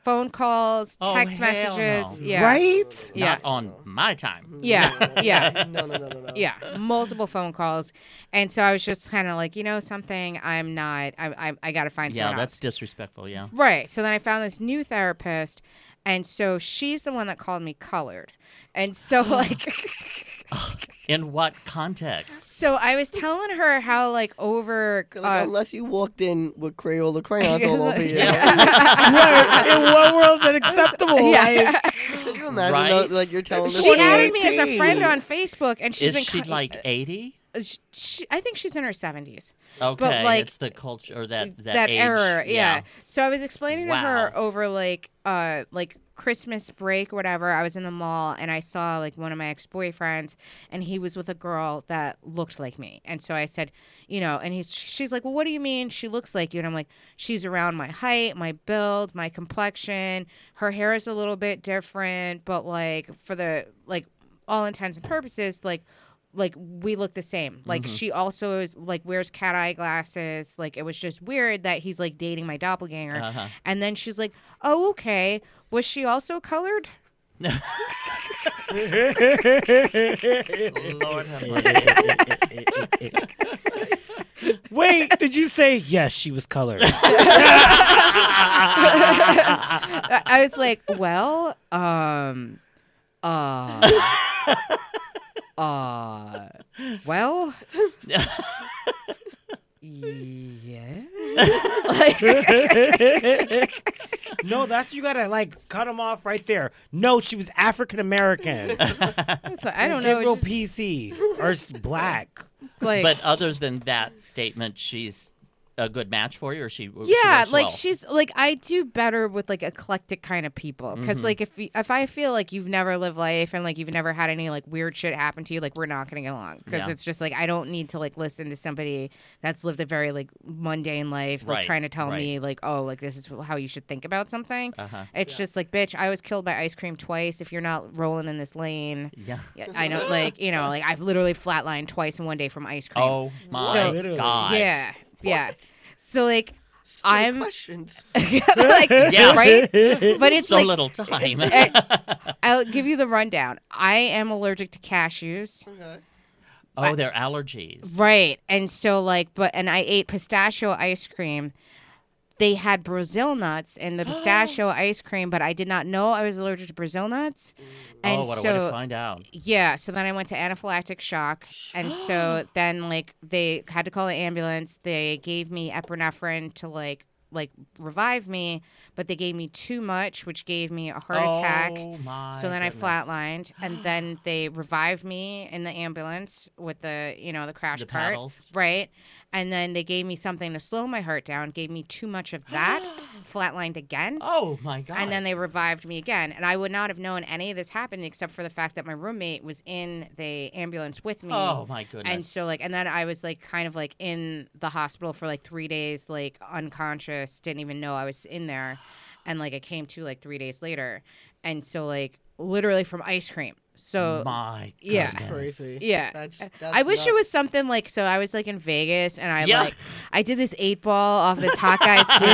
Phone calls, Oh, text hell messages. no. Yeah. Right? Yeah. Not on my time. Yeah. Yeah. No. Yeah. Multiple phone calls. And so I was just kind of something, I'm not, I got to find Yeah, someone that's else. disrespectful. Yeah. Right. So then I found this new therapist. And so she's the one that called me colored. And so In what context? so I was telling her how over Unless you walked in with Crayola crayons all over you. Right. In what world is it acceptable? Yeah. Could you imagine Right. you're telling this she story? added me as a 18. friend on Facebook, and she's Is been she 80? I think she's in her 70s. Okay, like, it's the culture or that age, era, yeah. So I was explaining to Wow. her over like Christmas break or whatever. I was in the mall and I saw like one of my ex-boyfriends and he was with a girl that looked like me. And so I said, and she's like, well, what do you mean she looks like you? And I'm like, she's around my height, my build, my complexion. Her hair is a little bit different, but like for the all intents and purposes, like we look the same. Like she also is like wears cat eye glasses. Like it was just weird that he's like dating my doppelganger. And then she's like, "Oh, okay. Was she also colored?" Lord have mercy. Wait, did you say yes? She was colored. I was like, well, well, yes. No, that's you gotta like cut him off right there. No, she was African American. I don't Get know. real It's just, PC or black. like, But other than that statement, she's a good match for you, or she yeah, works like well? she's like I do better with like eclectic kind of people because like if I feel like you've never lived life and like you've never had any like weird shit happen to you, like we're not gonna get along because Yeah. it's just like I don't need to like listen to somebody that's lived a very like mundane life like Right, trying to tell right. me like, oh, like this is how you should think about something. Uh-huh. It's just like, bitch, I was killed by ice cream twice. If you're not rolling in this lane, Yeah. yeah, I know, like like I've literally flatlined twice in one day from ice cream. Oh my So- Literally. God. yeah, yeah. So like So many I'm questions. like Yeah. right, but it's So like little time. I'll give you the rundown. I am allergic to cashews, Okay. Oh, they're allergies. right? And so like, and I ate pistachio ice cream. They had Brazil nuts in the pistachio ice cream, but I did not know I was allergic to Brazil nuts. And Oh, what a so way to find out. yeah, so then I went to anaphylactic shock, and so then like they had to call the ambulance. They gave me epinephrine to like revive me, but they gave me too much, which gave me a heart attack. Oh my So then goodness. I flatlined, and then they revived me in the ambulance with the the crash The cart, paddles. right? And then they gave me something to slow my heart down. Gave me too much of that, flatlined again. Oh my God. And then they revived me again. And I would not have known any of this happened except for the fact that my roommate was in the ambulance with me. Oh my goodness. And so and then I was like kind of like in the hospital for like 3 days, like unconscious, didn't even know I was in there. And like I came to like 3 days later. And so like literally from ice cream. So my yeah. goodness. Crazy. yeah. That's I wish it nuts. was something like, so I was like in Vegas and Yeah. I did this 8-ball off this hot guy's dick.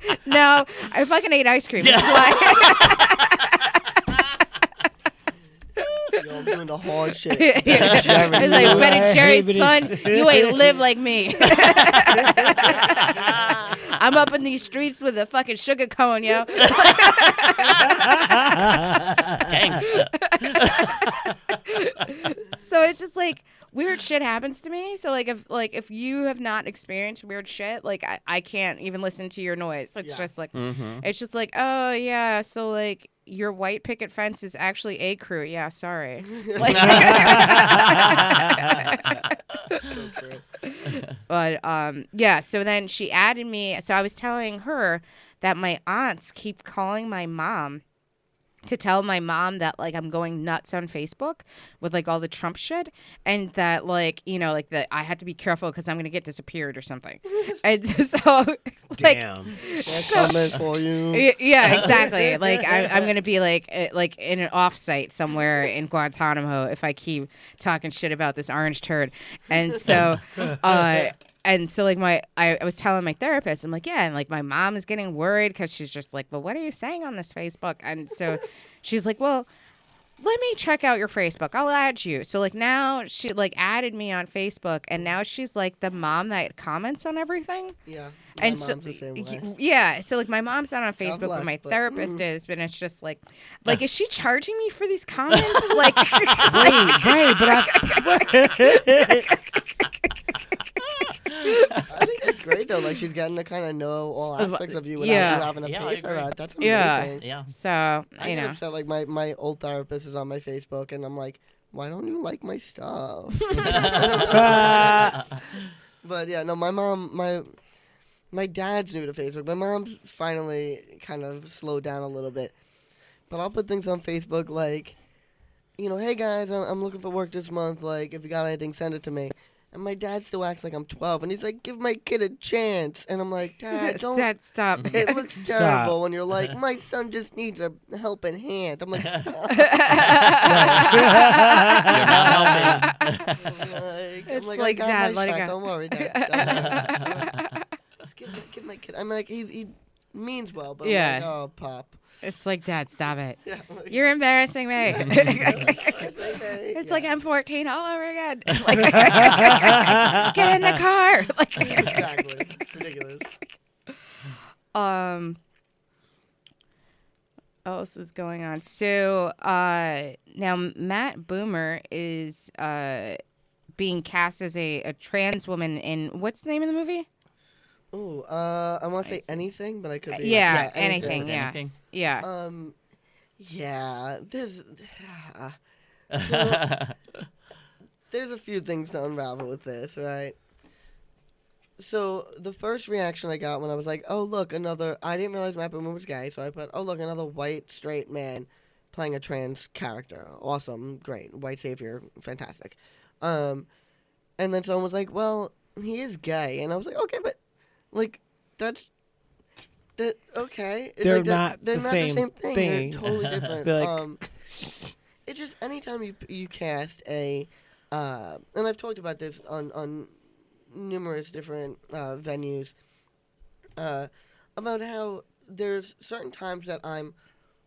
Like, no, I fucking ate ice cream. That's why. Yo, I'm doing the hard shit. Yeah. Jerry. It's like Ben and Jerry's But son, it's- you ain't live like me. I'm up in these streets with a fucking sugar cone, yo. Gangsta. So it's just like weird shit happens to me. So if you have not experienced weird shit, like I can't even listen to your noise. It's Yeah. just like Mm-hmm. it's just like, oh yeah, so like your white picket fence is actually a crew. Yeah, sorry. Like, So true. but yeah, so then she added me. So I was telling her that my aunts keep calling my mom to tell my mom that like I'm going nuts on Facebook with like all the Trump shit, and that like like that I had to be careful because I'm gonna get disappeared or something. And so like Damn. That's coming for you. yeah, exactly. Like I'm gonna be like in an offsite somewhere in Guantanamo if I keep talking shit about this orange turd. And so like I was telling my therapist, I'm like, yeah, and like my mom is getting worried because she's just like, well, what are you saying on this Facebook? And so she's like, well, let me check out your Facebook. I'll add you. So like now she like added me on Facebook, and now she's like the mom that comments on everything. Yeah. And My so mom's the same way. yeah, so like my mom's not on Facebook, bless, but my but- therapist is, but it's just like is she charging me for these comments? Like, Right, but I think it's great though. Like she's getting to kind of know all aspects of you without Yeah. you having to Yeah, I pay for agree. that. That's Yeah. amazing. Yeah. so I you get know, upset. Like my old therapist is on my Facebook, and I'm like, why don't you like my stuff? But yeah, no, my mom, my dad's new to Facebook. My mom's finally kind of slowed down a little bit. But I'll put things on Facebook like, you know, hey guys, I'm looking for work this month. Like, if you got anything, send it to me. And my dad still acts like I'm 12, and he's like, give my kid a chance. And I'm like, Dad, don't. Dad, stop. It looks terrible when you're like, my son just needs a helping hand. I'm like, stop. You're not helping. I'm It's I like, got Dad, my let it shot. go. Don't worry, Dad. Just give my kid. I'm like, he means well, but Yeah. I'm like, oh, Pop. It's like, Dad, stop it. Yeah, like, You're embarrassing me. hey, It's yeah. like M14 all over again. Like, get in the car. Like, Exactly. It's ridiculous. what else is going on? So now Matt Boomer is being cast as a trans woman in what's the name of the movie? Ooh, I want to say see. anything, but I could be Yeah, anything. anything. Yeah, Anything? yeah. Yeah, there's a few things to unravel with this, right? So the first reaction I got when I was like, "Oh look, another," I didn't realize Matt Boomer was gay, so I put, "Oh look, another white straight man playing a trans character. Awesome, great, white savior, fantastic." And then someone was like, "Well, he is gay," and I was like, "Okay, but like that's." Okay. It's They're like not they're the not same the same thing. thing. They're totally different. They're like- It just anytime you cast a, and I've talked about this on numerous different venues, about how there's certain times that I'm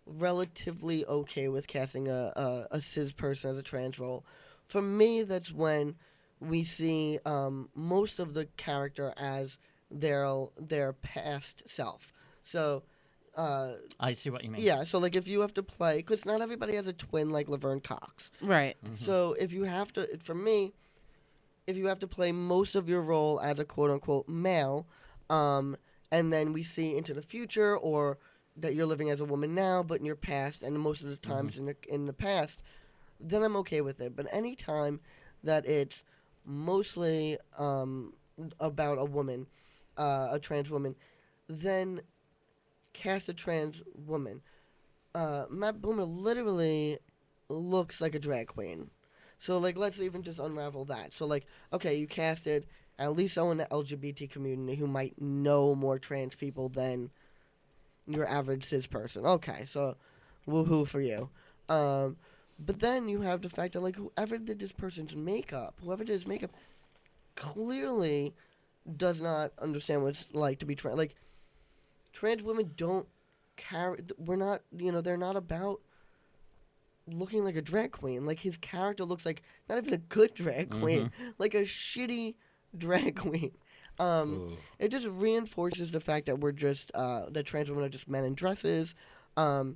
relatively okay with casting a cis person as a trans role. For me, that's when we see most of the character as their past self. So, I see what you mean. yeah. So, like, if you have to play, because not everybody has a twin like Laverne Cox. Right. So, if you have to, for me, if you have to play most of your role as a quote unquote male, and then we see into the future, or that you're living as a woman now, but in your past, and most of the times in the past, then I'm okay with it. But any time that it's mostly about a woman, a trans woman, then cast a trans woman. Matt Boomer literally looks like a drag queen. So, like, let's even just unravel that. So, like, okay, you casted at least someone in the LGBT community who might know more trans people than your average cis person. Okay, so woohoo for you. But then you have the fact that, like, whoever did this person's makeup, whoever did his makeup, clearly does not understand what it's like to be trans. Like, trans women don't carry. We're not, they're not about looking like a drag queen. Like, his character looks like not even a good drag queen, like a shitty drag queen. It just reinforces the fact that we're just that trans women are just men in dresses. And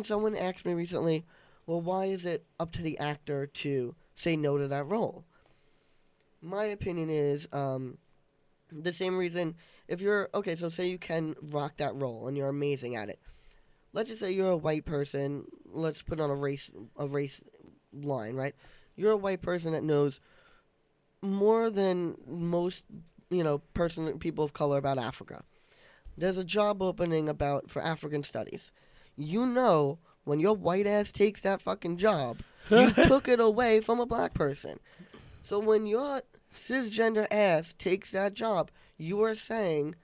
someone asked me recently, well, why is it up to the actor to say no to that role? My opinion is the same reason. If you're okay, so say you can rock that role and you're amazing at it. Let's just say you're a white person. Let's put on a race line, right? You're a white person that knows more than most, people of color about Africa. There's a job opening for African studies. When your white ass takes that fucking job, you took it away from a black person. So when your cisgender ass takes that job, you are saying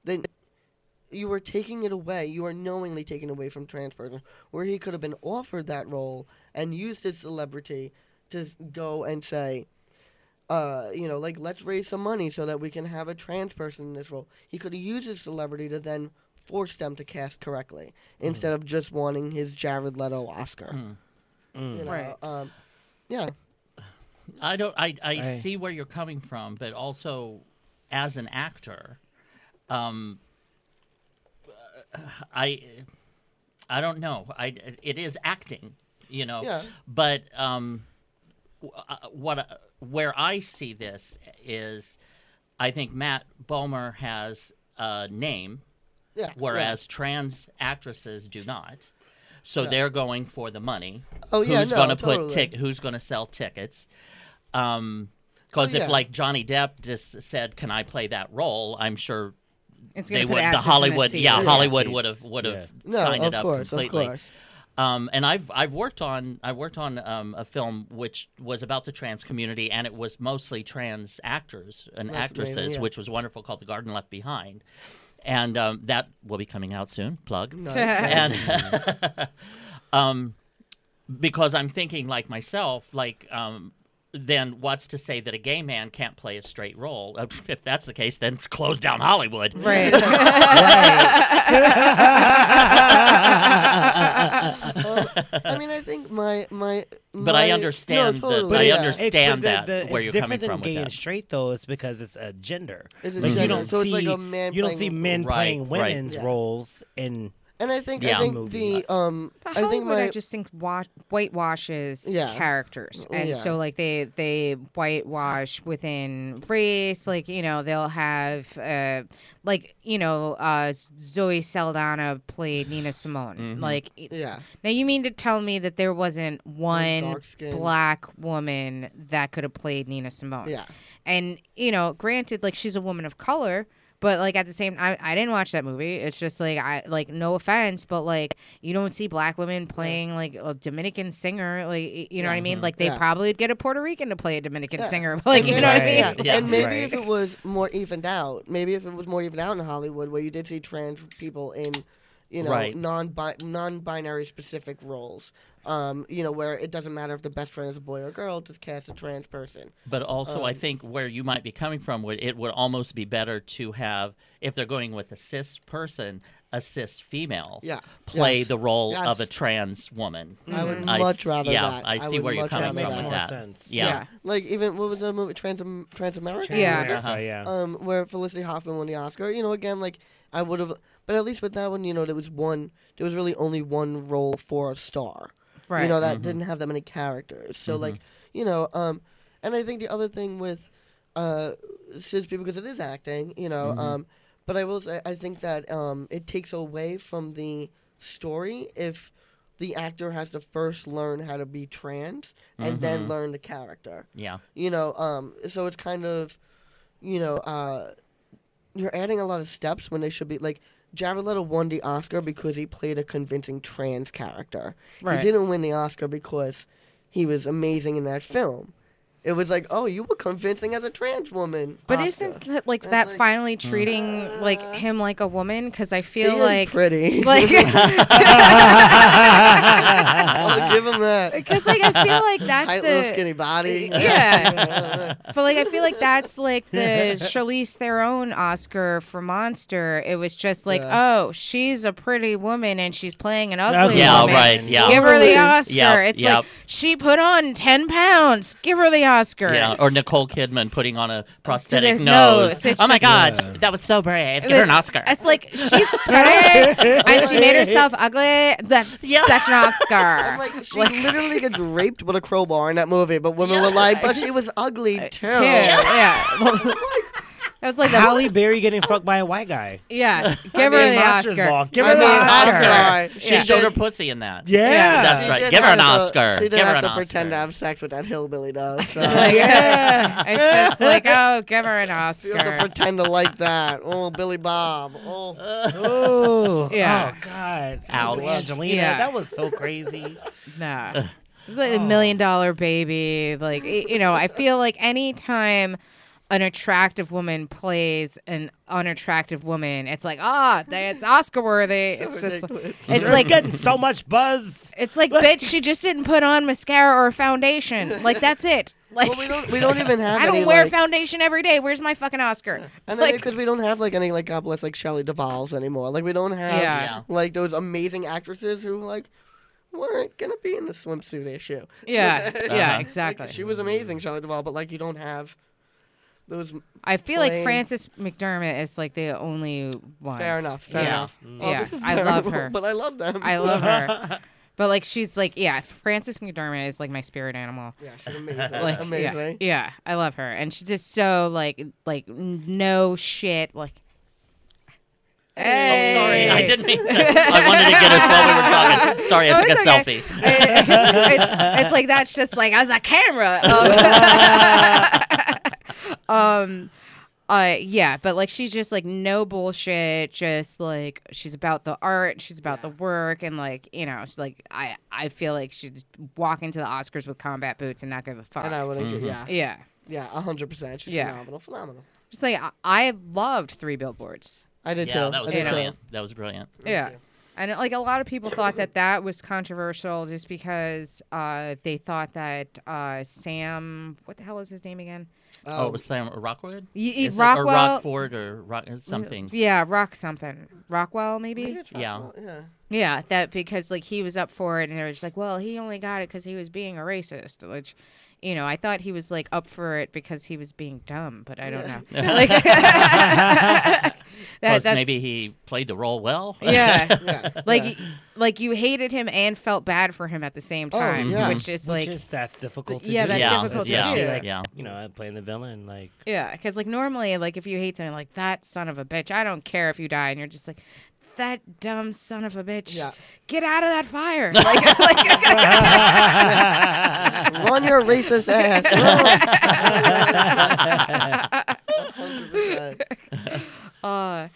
that you are taking it away. You are knowingly taking it away from trans person, where he could have been offered that role and used his celebrity to go and say, let's raise some money so that we can have a trans person in this role. He could have used his celebrity to then force them to cast correctly instead of just wanting his Jared Leto Oscar. Right. Yeah. I see where you're coming from, but also as an actor, I don't know. It is acting, Yeah. But where I see this is, I think Matt Bomer has a name, Yeah. whereas trans actresses do not. So they're going for the money. Oh, yeah, Who's no, going to totally. Who's going to sell tickets? Because if yeah. like Johnny Depp just said, "Can I play that role?" I'm sure It's they gonna put would. The asses in Hollywood, seats. yeah, Yeah. Hollywood Seats. would have No, signed of it up course, completely. of course. And I've worked on a film which was about the trans community, and it was mostly trans actors and That's actresses, amazing, yeah. which was wonderful, called The Garden Left Behind, and that will be coming out soon. Plug. Nice. And because I'm thinking like myself, like then what's to say that a gay man can't play a straight role? If that's the case, then close down Hollywood. Right. I mean, I think my But I understand no, totally, I yeah. understand that where it's you're different coming than from with gay that. and straight though. It's because it's a gender. It's a Like you gender. don't So see it's like a man you don't see playing- men Right, playing right. women's Yeah. roles in. And I think Yeah. I think Movies. the But I think Hollywood, my I just think whitewashes Yeah. characters, and Yeah. so like they whitewash within race. Like they'll have Zoe Saldana played Nina Simone. Mm-hmm. Like yeah. now, you mean to tell me that there wasn't one dark-skinned- black woman that could have played Nina Simone? Yeah. And granted, like she's a woman of color. But like at the same time, I didn't watch that movie. It's just like no offense, but like you don't see black women playing like a Dominican singer, like you know what I mean? Like they Yeah. probably would get a Puerto Rican to play a Dominican Yeah. singer, like And you know what I maybe- mean? Right. Yeah. Yeah. And maybe Right. if it was more evened out, in Hollywood, where you did see trans people in, Right. non-binary specific roles, where it doesn't matter if the best friend is a boy or girl, just cast a trans person. But also, I think where you might be coming from, it would almost be better to have, if they're going with a cis person, a cis female Yeah. play Yes. the role Yes. of a trans woman. I would I- much rather yeah, that. I see would where you're much coming rather That makes from that. with more that. sense. Yeah. Like even what was the movie Transamerica? Yeah. America, yeah. Where Felicity Huffman won the Oscar. Again, like I would have, but at least with that one, there was really only one role for a star. Right. That didn't have that many characters. So like, and I think the other thing with cis people, because it is acting, but I will say I think that it takes away from the story if the actor has to first learn how to be trans and then learn the character. Yeah. So it's kind of, you're adding a lot of steps when they should be like. Jared Leto won the Oscar because he played a convincing trans character. Right. He didn't win the Oscar because he was amazing in that film. It was like, oh, you were convincing as a trans woman. But Oscar. isn't that like That's that like- finally treating like him like a woman? Because I he feel is like pretty? like I'll give him that. because like I feel like that's Tight little the skinny body. Yeah. But like I feel like that's like the Charlize Theron Oscar for Monster. It was just like, oh, she's a pretty woman and she's playing an ugly Yeah, woman. right, yeah. Give her the Totally. Oscar. Yep, It's yep. like she put on 10 pounds. Give her the Oscar. Yeah, or Nicole Kidman putting on a prosthetic Prosthetic nose. nose. It's Oh my just- God, that was so brave. Give her an Oscar. It's like she's pretty and she made herself ugly. That's such an Oscar. I'm like, she literally gets raped with a crowbar in that movie, but women were like, but she was ugly too. Yeah. It was like the Halle Berry getting fucked by a white guy. yeah. Give her the Monsters Oscar. Ball. Give I her mean, the I'm Oscar. sorry. She showed did- her pussy in that. Yeah. That's she right. did Give her an have to- Oscar. She did Give her have an to pretend to Oscar. have sex with that hillbilly does. So. Like, Yeah. it's just like, oh, give her an You have to Oscar. pretend to like that. Oh, Billy Bob. Oh. Oh, Yeah. Oh God. Ouch. Angelina, Yeah. that was so crazy. Nah. It's like $1 million baby. Like, I feel like anytime an attractive woman plays an unattractive woman, it's like, it's Oscar worthy. It's just, ridiculous. it's They're like, getting so much buzz. it's like, bitch, she just didn't put on mascara or foundation. Like, that's it. Like, Well, we don't even have I any, don't wear like, foundation every day. Where's my fucking Oscar? and then Like, because we don't have like any like God bless like Shelley Duvall's anymore. Like we don't have Yeah. Yeah. like those amazing actresses who like weren't gonna be in the swimsuit issue. yeah, yeah, Uh-huh. exactly. Like, she was amazing, Shelley Duvall, but like you don't have those. I feel like plain- Frances McDermott is like the only one. Fair enough. Fair Yeah. enough. Oh, Yeah, this is I love terrible, her. but I love them. I love her. But like she's like, yeah, Frances McDermott is like my spirit animal. Yeah, she's amazing. Like amazing. Yeah, I love her. And she's just so like no shit like Oh, sorry. I didn't mean to. I wanted to get us while we were talking. Sorry, I No, took a it's okay. selfie. It's like that's just like as a camera. Yeah, but like she's just like no bullshit. Just like she's about the art, she's about the work, and like she's like I feel like she'd walk into the Oscars with combat boots and not give a fuck. And I wouldn't give, Yeah, 100%. She's Yeah. phenomenal. just like I loved Three Billboards. I did Yeah, too. that was I did too. brilliant. That was brilliant. Yeah. And like a lot of people thought that was controversial just because they thought that Sam, what the hell is his name again? Oh, it was Sam Rockwood? Or Or Rockford or something. Yeah, Rockwell maybe. Yeah. Yeah. Yeah, that because like he was up for it, and they were just like, well, he only got it because he was being a racist, which. I thought he was like up for it because he was being dumb, but I don't know. Like, Plus, maybe he played the role well. Yeah. Yeah. Like you hated him and felt bad for him at the same time, yeah. which is like that's difficult to Yeah, do. that's Yeah, difficult to yeah, do. Like, yeah. playing the villain, like yeah, because like normally like if you hate someone like that son of a bitch, I don't care if you die, and you're just like that dumb son of a bitch, Yeah. get out of that fire. Run your racist ass. Run. 100%.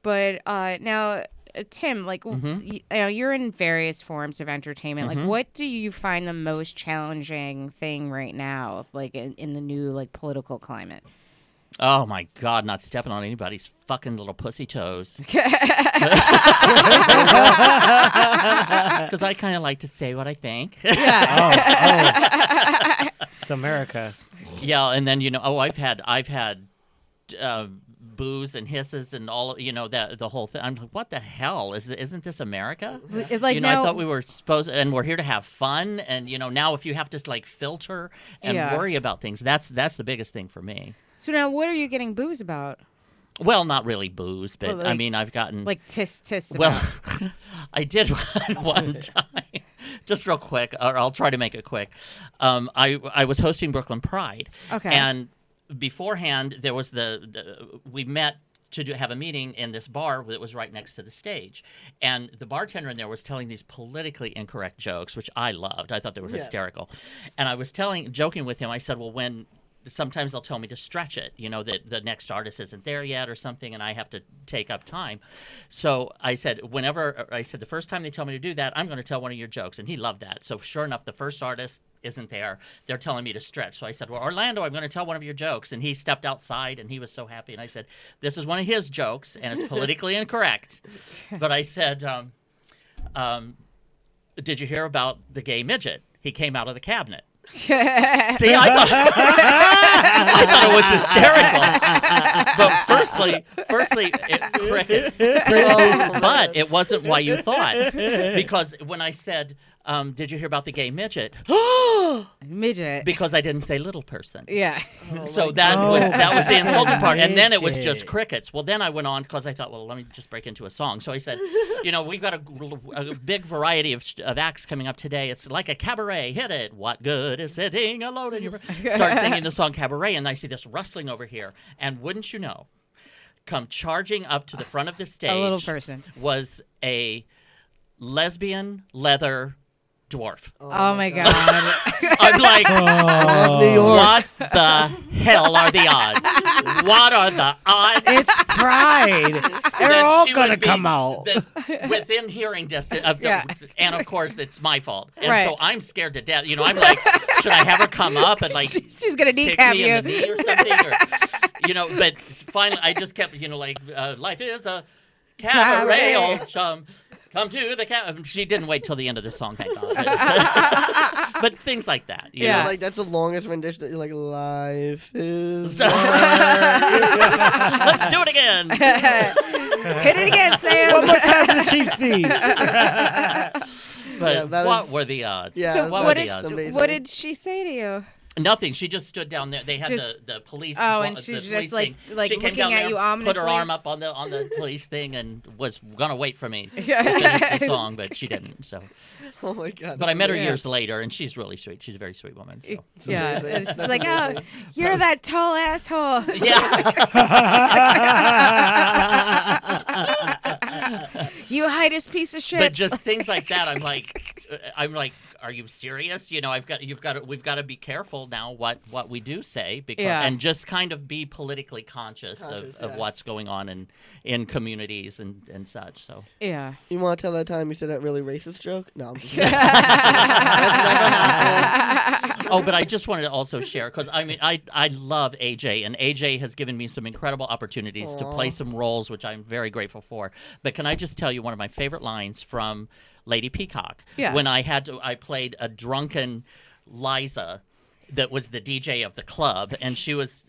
But now, Tim, like you're in various forms of entertainment. Like, what do you find the most challenging thing right now, like in the new like political climate? Oh my God, not stepping on anybody's fucking little pussy toes. Because I kind of like to say what I think. it's America. Yeah, and then I've had boos and hisses and all the whole thing. I'm like, what the hell isn't this America? It's like I thought we were supposed, and we're here to have fun. And now if you have to like filter and worry about things, that's the biggest thing for me. So now, what are you getting booze about? Well, not really booze, but Well, I like- mean, I've gotten Like tis well. about. I did one time, just real quick, or I'll try to make it quick. I was hosting Brooklyn Pride, Okay. and beforehand there was we met to have a meeting in this bar that was right next to the stage, and the bartender in there was telling these politically incorrect jokes, which I loved. I thought they were hysterical, and I was joking with him. I said, well, sometimes they'll tell me to stretch it, that the next artist isn't there yet or something, and I have to take up time. So I said, the first time they tell me to do that, I'm going to tell one of your jokes. And he loved that. So sure enough, the first artist isn't there. They're telling me to stretch. So I said, well, Orlando, I'm going to tell one of your jokes. And he stepped outside, and he was so happy. And I said, this is one of his jokes, and it's politically incorrect. But I said, did you hear about the gay midget? He came out of the cabinet. See, I thought it was hysterical. But firstly, crickets. But it wasn't why you thought, because when I said, "Did you hear about the gay midget?" Midget. Because I didn't say little person. Yeah. So that was the insulting part, and then it was midget. just crickets. Well, then I went on because I thought, well, let me just break into a song. So I said, we've got a big variety of acts coming up today. It's like a cabaret. Hit it. What good is sitting alone in your? Start singing the song Cabaret, and I see this rustling over here, and wouldn't you know, come charging up to the front of the stage, A little person. was a lesbian leather dwarf. Oh my God. I'm like, Love New York. what the hell are the odds? What are the odds? It's Pride. They're that all she gonna would be come out. within hearing distance. Yeah. And of course, it's my fault. And Right. so I'm scared to death. I'm like, should I have her come up and like She's gonna kick kneecap me you. in the knee or something? Or, but finally, I just kept, life is a cabaret, old chum. Come to the cabaret. She didn't wait till the end of the song, thank God. But things like that. you Yeah. know? Like that's the longest rendition. You're like, life is. Let's do it again. Hit it again, Sam. One more time for the cheap seats. But Yeah, that what was- were the odds? Yeah, So that what what were did the odds? amazing. what did she say to you? Nothing. She just stood down there. They had Just- the police. Oh, and the she's police just, like- thing. like she came looking down at there, you put ominously? her arm up on the police thing, and was gonna wait for me to finish the song, but she didn't. So, Oh my god. but I met her Yeah. years later, and she's really sweet. She's a very sweet woman. So. Yeah, amazing. it's just That's like, amazing. oh, you're that tall asshole. Yeah. You You hidest piece of shit. But just things like that, I'm like, are you serious? You know, we've got to be careful now what we do say, because and just kind of be politically conscious of what's going on in communities and such. So yeah. You want to tell that time you said that really racist joke? No, I'm just kidding. That's never happened. Oh, but I just wanted to also share, because I mean, I love AJ, and AJ has given me some incredible opportunities to play some roles, which I'm very grateful for. But can I just tell you one of my favorite lines from Lady Peacock? Yeah. When I played a drunken Liza that was the DJ of the club, and she was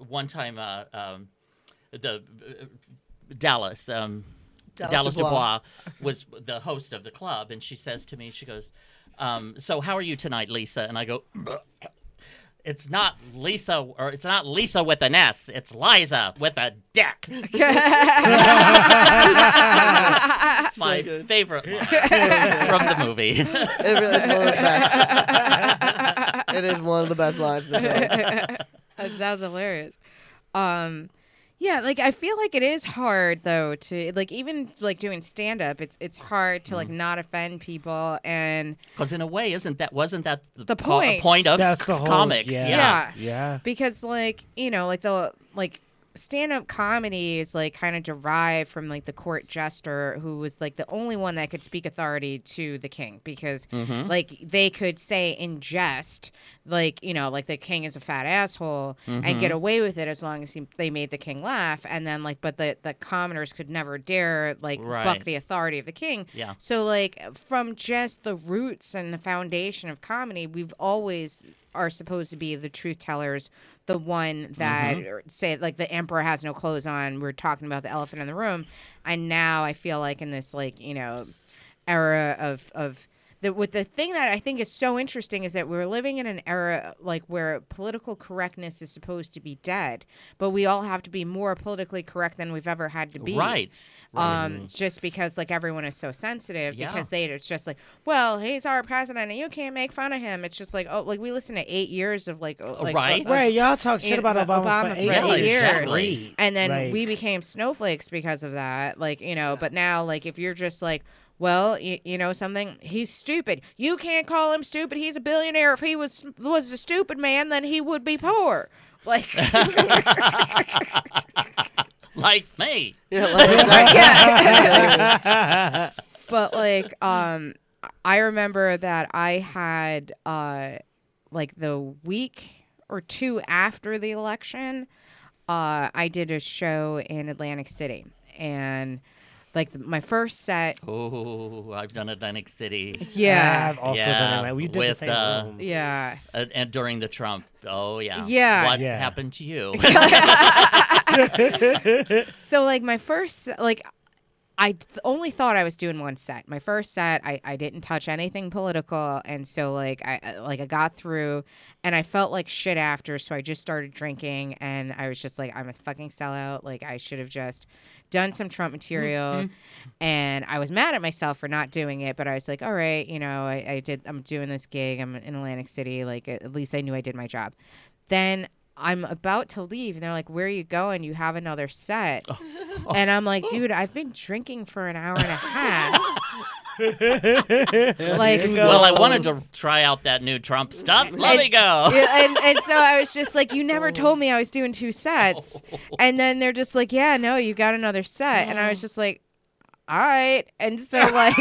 one time the Dallas Dubois was the host of the club, and she says to me, she goes, so how are you tonight, Lisa? And I go, it's not Lisa, or it's not Lisa with an S. It's Liza with a dick. My favorite line from the movie. It is one of the best lines in the film. That sounds hilarious. Yeah, like I feel like it is hard though to like even like doing stand up. It's hard to like not offend people, and because in a way, wasn't that the point? Point of That's the whole- comics? Yeah. Because like like the like stand-up comedy is like kind of derived from like the court jester, who was like the only one that could speak authority to the king, because like they could say in jest like like the king is a fat asshole and get away with it as long as they made the king laugh, and then like but the commoners could never dare like buck the authority of the king. So like from just the roots and the foundation of comedy, we've always are supposed to be the truth tellers, the one that say like the emperor has no clothes on. We're talking about the elephant in the room, and now I feel like in this like era of the thing that I think is so interesting is that we're living in an era like where political correctness is supposed to be dead, but we all have to be more politically correct than we've ever had to be. Right. Just because like everyone is so sensitive, because it's just like, well, he's our president and you can't make fun of him. It's just like, oh, like we listened to 8 years of like right, y'all talk shit about Obama for 8 years. Exactly. And then we became snowflakes because of that. Like, but now like if you're just like, well, you know something? He's stupid. You can't call him stupid. He's a billionaire. If he was a stupid man, then he would be poor. Like, like me. Yeah. But like, I remember that I had like the week or two after the election, I did a show in Atlantic City, and like my first set. Oh, I've done Atlantic City. Yeah, I've also done it. We did with, the same room. Yeah. And during the Trump. Oh yeah. Yeah. What happened to you? So like my first like. I only thought I was doing one set. My first set, I didn't touch anything political, and so like I got through, and I felt like shit after, so I just started drinking, and I was just like, I'm a fucking sellout. Like I should have just done some Trump material, and I was mad at myself for not doing it, but I was like, all right, I'm doing this gig. I'm in Atlantic City. Like at least I knew I did my job. Then I'm about to leave, and they're like, where are you going? You have another set. And I'm like, dude, I've been drinking for an hour and a half. Like, well, I wanted to try out that new Trump stuff. Let me go. And so I was just like, you never told me I was doing 2 sets. And then they're just like, yeah, no, you got another set. And I was just like, all right. And so like,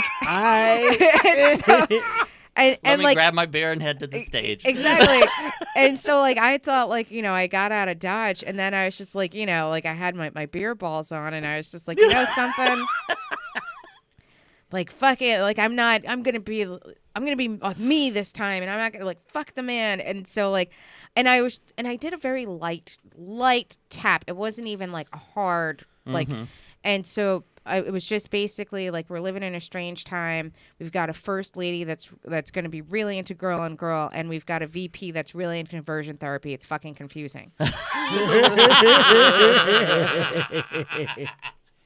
And Let me like grab my beer and head to the stage. Exactly. And so like I thought like, I got out of Dodge, and then I was just like, like I had my beer balls on, and I was just like, something? Like fuck it. Like I'm gonna be me this time, and I'm not gonna like fuck the man. And so like and I did a very light tap. It wasn't even like a hard like and so it was just basically like we're living in a strange time. We've got a first lady that's going to be really into girl on girl, and we've got a VP that's really into conversion therapy. It's fucking confusing.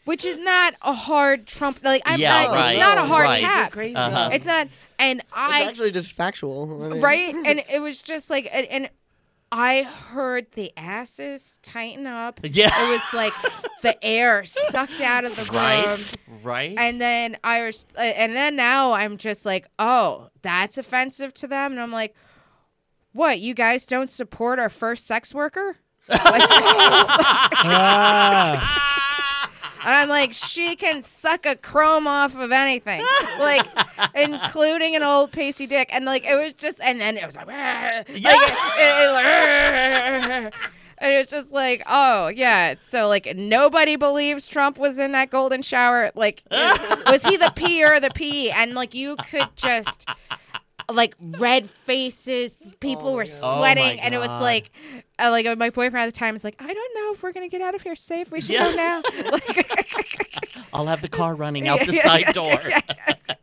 Which is not a hard Trump. Like It's not a hard tap. Crazy. It's not. And It's actually just factual. I mean. Right, and it was just like and. I heard the asses tighten up. Yeah. It was like the air sucked out of the room. Right. And then now I'm just like, oh, that's offensive to them. And I'm like, what? You guys don't support our first sex worker? And I'm like, she can suck a chrome off of anything, like, including an old pasty dick. And like, it was just, and then it was like, and it was just like, oh yeah. So like, nobody believes Trump was in that golden shower. Like, was he the P or the P? And like, you could just. Like red faces, people were sweating, and it was like my boyfriend at the time was like, I don't know if we're gonna get out of here safe. We should go now. I'll have the car running out the side door.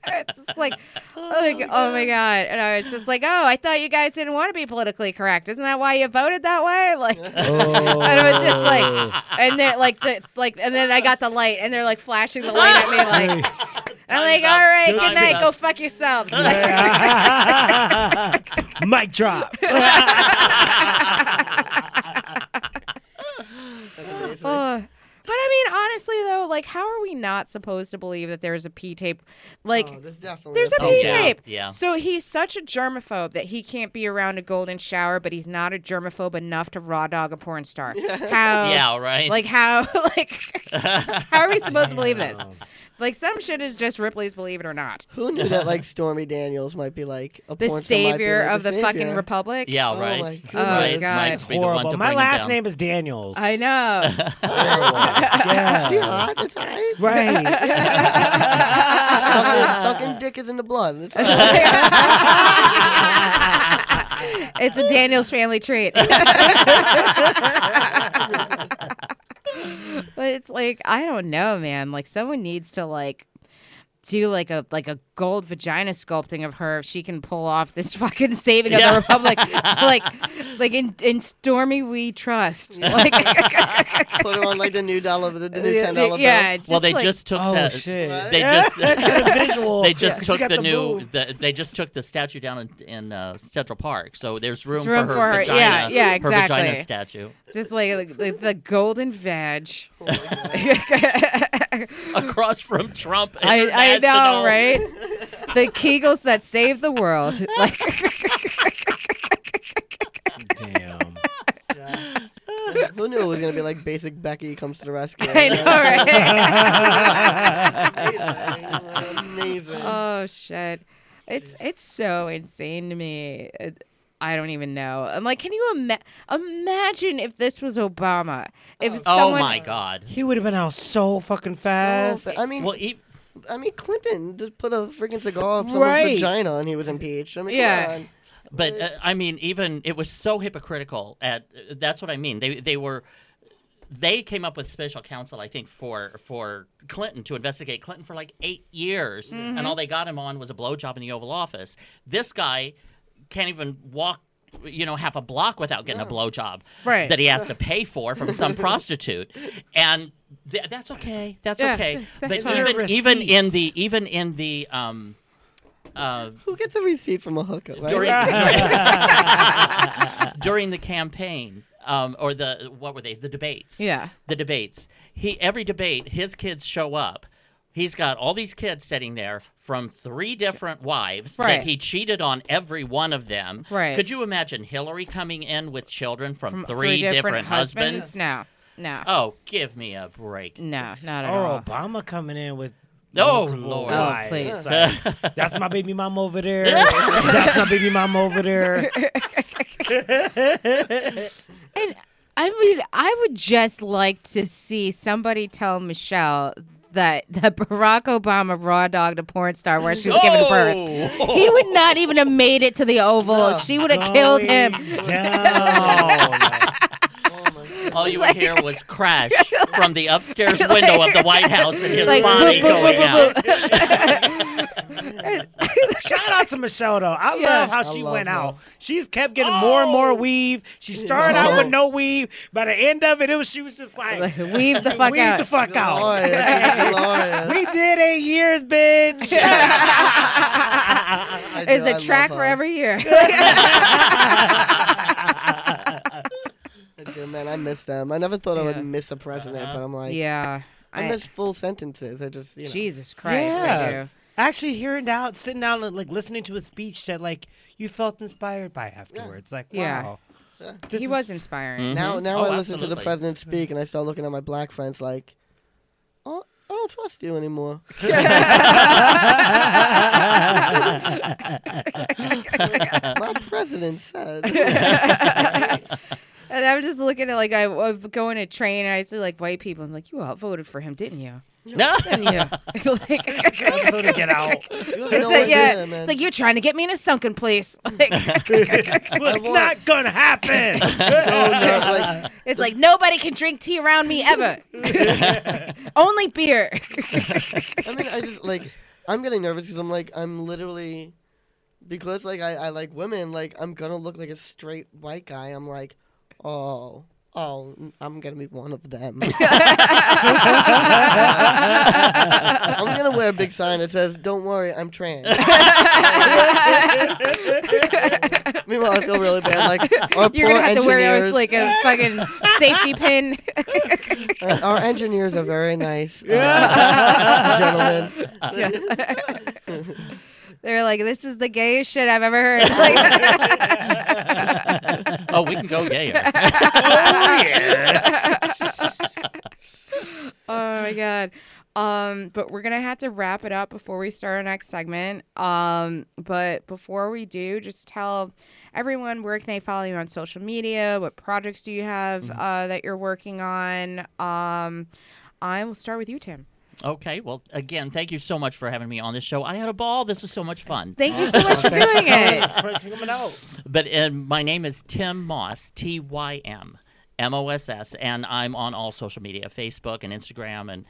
It's like, oh my god, and I was just like, oh, I thought you guys didn't want to be politically correct. Isn't that why you voted that way? Like, and it was just like, and then and then I got the light, and they're like flashing the light at me, like. I'm like, all right, good night. Go fuck yourselves. Mic drop. But I mean, honestly, though, like, how are we not supposed to believe that there's a P tape? Like, there's a P tape. Yeah. So he's such a germaphobe that he can't be around a golden shower, but he's not a germaphobe enough to raw dog a porn star. How? Yeah, right. Like, how? Like, how are we supposed to believe this? Like, some shit is just Ripley's Believe It or Not. Who knew that, like, Stormy Daniels might be, like, a The porn star might be, savior like, of the fucking Republic? Yeah, Oh right. my Right. goodness. God. Might be the one Horrible. to My bring him last down. name is Daniels. I know. Is she hot? It's right. Right. Sucking dick is in the blood. It's It's a Daniels family treat. But it's like, I don't know, man. Like, someone needs to like do like a gold vagina sculpting of her if she can pull off this fucking saving of the Republic. like in Stormy We Trust. Like, put her on, like, the new $10 bill. yeah. It's Well, just they like, just took Oh that. shit! They just visual. they just She took got the new. boobs. They just took the statue down in Central Park, so there's room, room for for her her. vagina. Yeah, yeah, Her vagina exactly. statue just like the golden vag. across from Trump. I International. know, right? The Kegels that save the world. Like, Damn. Who knew it was going to be, like, basic Becky comes to the rescue? I know, right? Amazing. Oh shit, it's so insane to me. I don't even know. I'm like, can you imagine if this was Obama? If Oh someone, my God. He would have been out so fucking fast. I mean, Well, Clinton just put a freaking cigar up someone's Right. vagina and he was impeached. I mean, Yeah. come on. but I mean, even it was so hypocritical. That's what I mean. They came up with special counsel, I think, for Clinton to investigate Clinton for like 8 years, and all they got him on was a blowjob in the Oval Office. This guy can't even walk, half a block without getting a blowjob Right. that he has to pay for from some prostitute, and that's okay. That's Yeah, okay. that's But fine. even in the Who gets a receipt from a hookup, right? during the campaign, or what were they? The debates. Yeah. The debates. Every debate, his kids show up. He's got all these kids sitting there from 3 different wives Right. that he cheated on every one of them. Right. Could you imagine Hillary coming in with children from, From 3 different husbands? No. Oh, give me a break. No, not at Or all. Obama coming in with. Oh, multiple Lord. Oh, wives. please. Like, that's my baby mom over there. That's my baby mom over there. And I would just like to see somebody tell Michelle that Barack Obama raw dogged a porn star where she was giving birth. He would not even have made it to the Oval. She would have killed him. Going down. All you would hear was crash from the upstairs window of the White House and his Like, body boop, boop, going boop, out. Shout out to Michelle though. I Yeah. love how she love went her. out. She's kept getting more and more weave. She started out with no weave. By the end of it, she was just like, Weave the fuck weave out. the fuck out. Glorious. Glorious. We did 8 years, bitch. There's I a track love for her. every year. I do, man, I miss them. I never thought I Yeah. would miss a president, but I'm like, Yeah. I miss full sentences. I just, Jesus Christ, I Yeah. do. Actually, sitting down and like listening to a speech that like you felt inspired by afterwards. Like, Yeah. wow. He was inspiring. Now Oh, I listen to the absolutely. president speak, and I start looking at my black friends like, oh, I don't trust you anymore. My president said. And I'm just looking at like I was going to train and I see like white people and like you outvoted for him, didn't you? No. Didn't you? Like, Episode to get out. You have it's no like, idea, yeah, man. it's like you're trying to get me in a sunken place. Like, It's not gonna happen. it's like nobody can drink tea around me ever. Only beer. I mean, I just like I'm getting nervous because I'm literally because like I like women, like I'm gonna look like a straight white guy. I'm like, oh, I'm gonna be one of them. I'm gonna wear a big sign that says, "Don't worry, I'm trans." Meanwhile, I feel really bad. Like our You're poor gonna have to wear it engineers, with like a fucking safety pin. our engineers are very nice, gentlemen. They're like, this is the gayest shit I've ever heard. Like, Oh, we can go gayer. oh my god. But we're gonna have to wrap it up before we start our next segment. But before we do, just tell everyone where can they follow you on social media? What projects do you have that you're working on? I will start with you, Tim. Okay. Well, again, thank you so much for having me on this show. I had a ball. This was so much fun. Thank you so much for doing it. For coming out. But my name is Tim Moss, T-Y-M. MOSS, and I'm on all social media, Facebook and Instagram and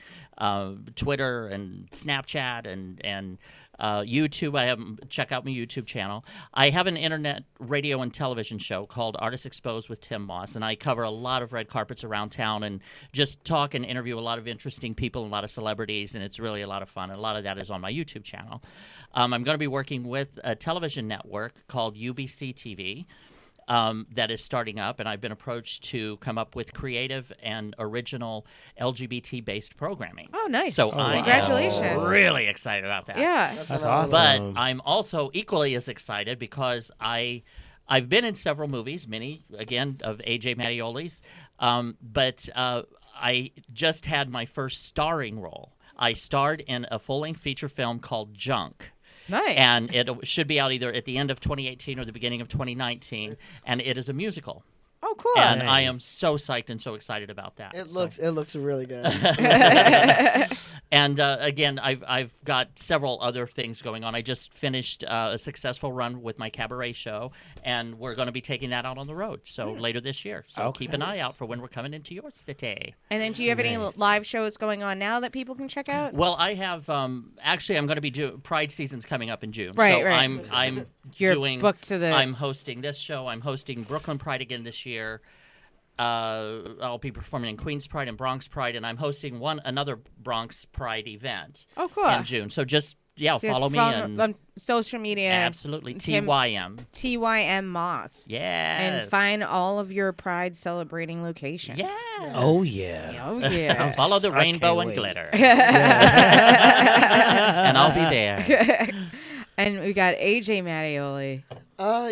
Twitter and Snapchat and YouTube. Check out my YouTube channel. I have an internet radio and television show called Artists Exposed with Tim Moss, and I cover a lot of red carpets around town and just talk and interview a lot of interesting people and a lot of celebrities, and it's really a lot of fun, and a lot of that is on my YouTube channel. I'm going to be working with a television network called UBC TV. That is starting up, and I've been approached to come up with creative and original LGBT-based programming. Oh, nice. So I Congratulations. am really excited about that. Yeah. That's But awesome. I'm also equally as excited because I've been in several movies, many, again, of A.J. Mattioli's, but I just had my first starring role. I starred in a full-length feature film called Junk. Nice. And it should be out either at the end of 2018 or the beginning of 2019. And it is a musical. oh, cool. And I am Nice. so psyched and so excited about that. It So- looks really good. And again, I've got several other things going on. I just finished a successful run with my cabaret show, and we're going to be taking that out on the road. So later this year. So keep an eye out for when we're coming into your city. And then do you have any live shows going on now that people can check out? Well, I have actually I'm going to be Pride season's coming up in June. Right, so right. I'm You're doing booked to the- I'm hosting this show. I'm hosting Brooklyn Pride again this year. I'll be performing in Queens Pride and Bronx Pride, and I'm hosting another Bronx Pride event Oh, cool. in June. So just follow me and on social media. absolutely Tim- TYM. TYM Moss. Yeah. And find all of your Pride celebrating locations. Yeah. Oh yeah. Oh, yeah. Follow the I rainbow can't and wait. glitter. And I'll be there. And we got AJ Mattioli.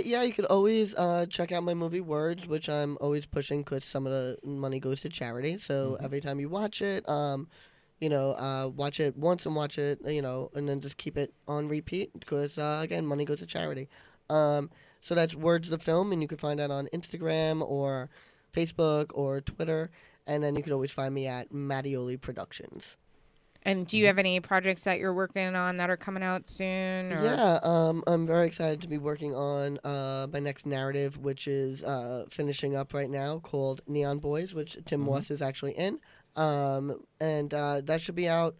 Yeah, you could always check out my movie Words, which I'm always pushing because some of the money goes to charity. So every time you watch it, watch it once and watch it, and then just keep it on repeat because, again, money goes to charity. So that's Words the Film, and you can find that on Instagram or Facebook or Twitter. And then you can always find me at Mattioli Productions. And do you have any projects that you're working on that are coming out soon? Or? Yeah, I'm very excited to be working on my next narrative, which is finishing up right now, called Neon Boys, which Tim Moss is actually in. And that should be out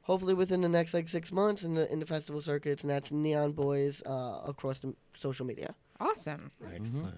hopefully within the next 6 months in the festival circuits, and that's Neon Boys across the social media. Awesome. Excellent.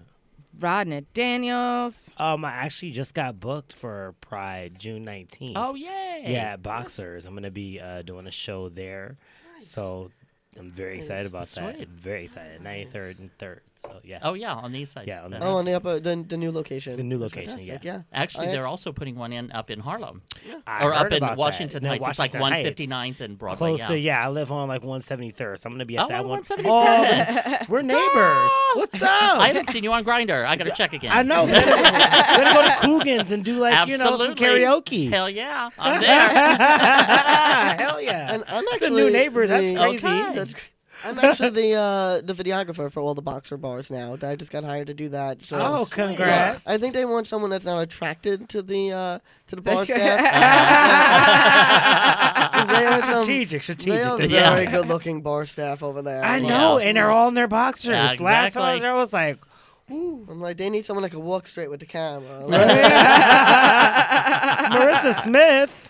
Rodney Daniels. I actually just got booked for Pride June 19th. Oh, yay. Yeah, at Boxers. I'm gonna be doing a show there. So I'm very excited about that. Sweet. Very excited. 93rd and 3rd. So yeah. Oh yeah, on the east side. Yeah, on the That Oh, is- on the upper, the new location. The new That's location, fantastic, yeah. yeah. Actually, I- they're also putting one in up in Harlem I or up heard in about that. Washington No, Heights. It's like Washington Heights. 159th and Broadway. Close yeah. to, yeah, I live on like 173rd, so I'm gonna be at Oh, that on one. 177. We're neighbors. What's up? I haven't seen you on Grinder. I gotta check again. I know. We're gonna go to Coogan's and do like Absolutely. some karaoke. Hell yeah, I'm there. Hell yeah. And I'm It's actually a new neighbor. That's the- crazy. Okay. That's, I'm actually the videographer for all the boxer bars now. I just got hired to do that. So Oh, yeah, congrats. I think they want someone that's not attracted to the bar staff. 'Cause they are some- Strategic. They are Yeah. very good-looking bar staff over there. I Like, know, Yeah. and they're all in their boxers. Yeah, Last time I was exactly. there, I was like, I'm like, they need someone that can walk straight with the camera. Marissa Smith.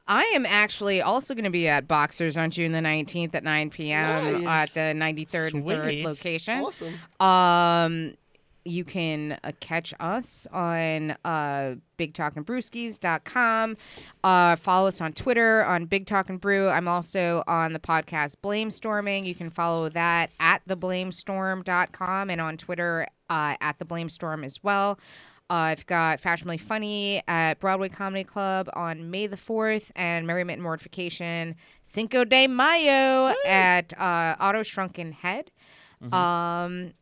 I am actually also going to be at Boxers on June the 19th at 9 p.m. Nice. at the 93rd and 3rd Sweet. location. Awesome. You can catch us on BigTalkingBrewskis.com. Follow us on Twitter on Big Talk and Brew. I'm also on the podcast Blamestorming. You can follow that at theblamestorm.com and on Twitter at theblamestorm as well. I've got Fashionably Funny at Broadway Comedy Club on May the 4th and Merriment and Mortification Cinco de Mayo at Auto Shrunken Head. And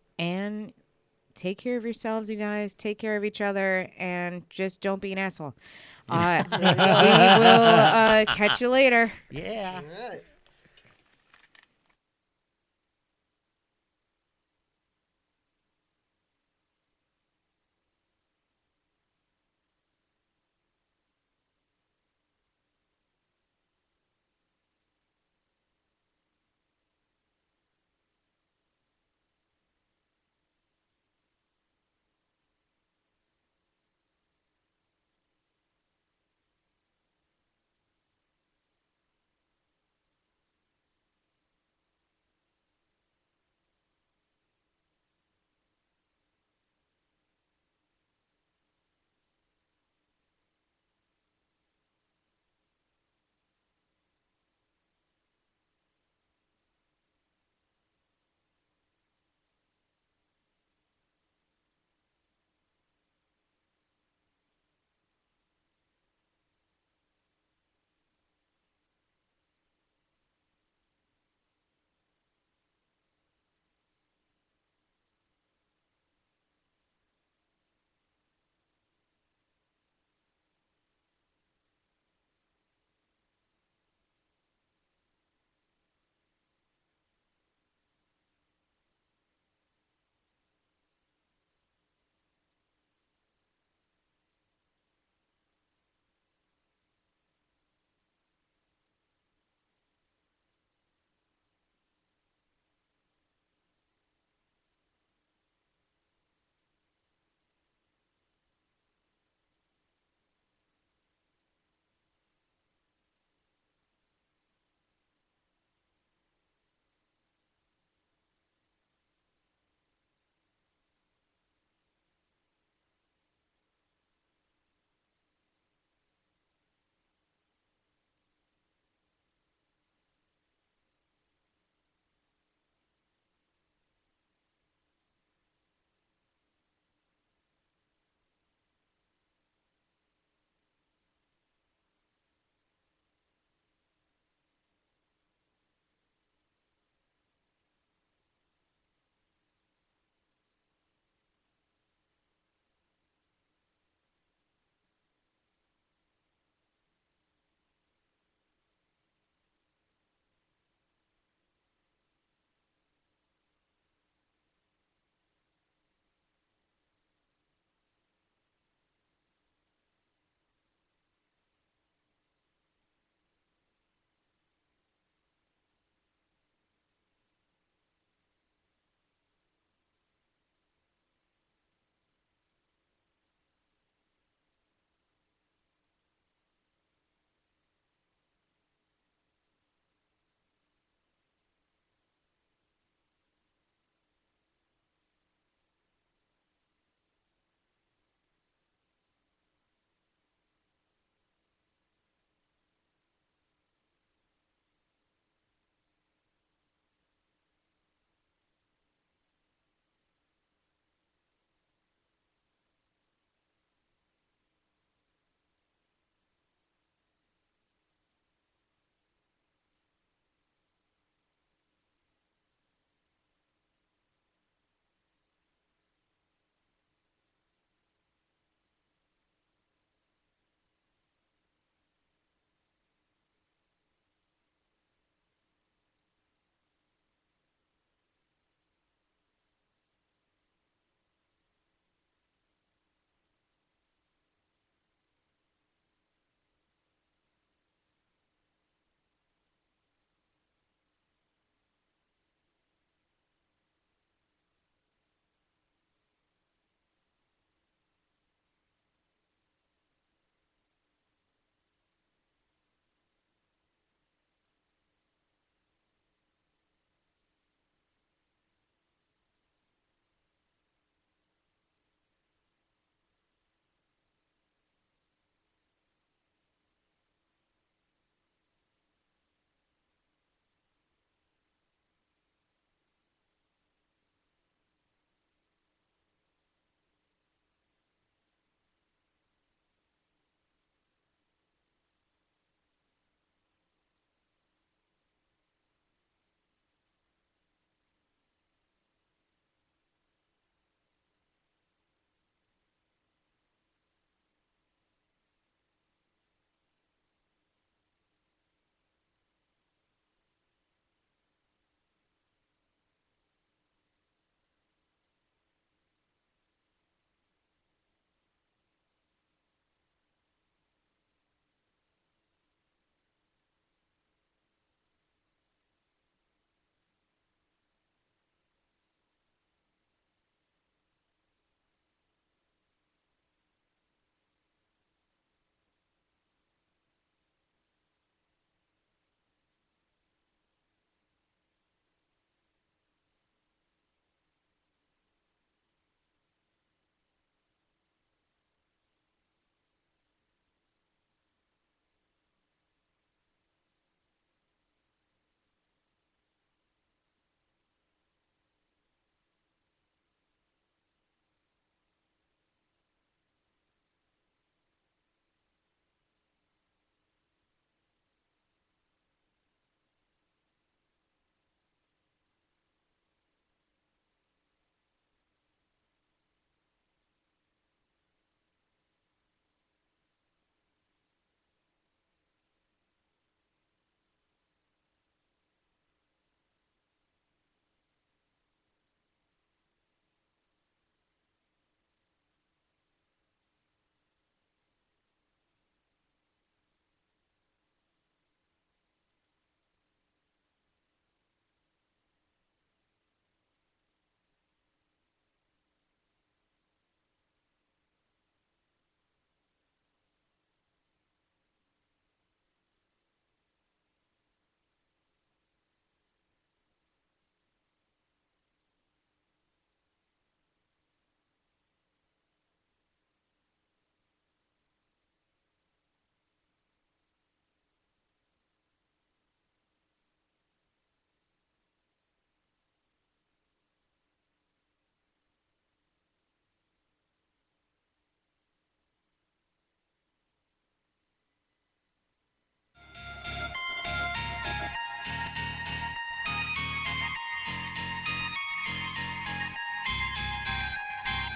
take care of yourselves, you guys. Take care of each other and just don't be an asshole. We will catch you later. Yeah. All right.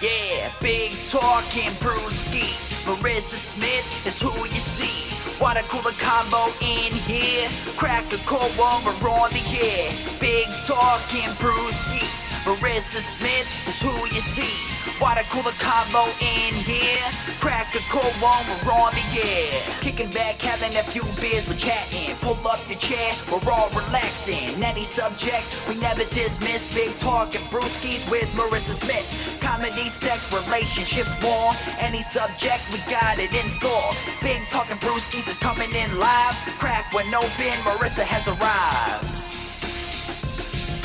Yeah, big talking brewskis. Marissa Smith is who you see. Water cooler combo in here. Crack a cold one, we're on the air. Big talking brewskis. Marissa Smith is who you see. Water cooler combo in here. Crack a cold one, we're on the air. Kicking back, having a few beers, we're chatting. Pull up your chair, we're all relaxing. Any subject, we never dismiss. Big talking brewskis with Marissa Smith. Comedy, sex, relationships, war. Any subject, we got it in store. Big talking brewskis is coming in live. Crack when open, Marissa has arrived.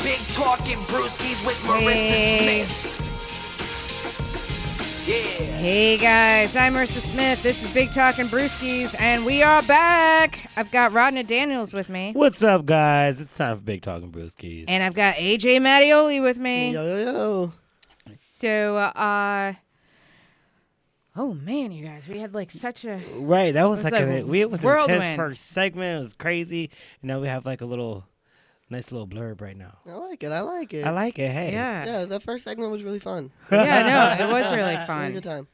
Big talking brewskis with Marissa Smith. Yeah. Hey guys, I'm Marissa Smith. This is Big Talkin' Brewskis, and we are back. I've got Rodney Daniels with me. What's up, guys? It's time for Big Talking Brewskis. And I've got AJ Mattioli with me. Yo, yo, yo. So, oh man, you guys, we had like such a Right, that was It was like like it was an whirlwind. intense first segment. It was crazy. And now we have like a nice little blurb right now. I like it. I like it. I like it. Hey. yeah. Yeah, that first segment was really fun. Yeah, no, it was really Had a fun. good time.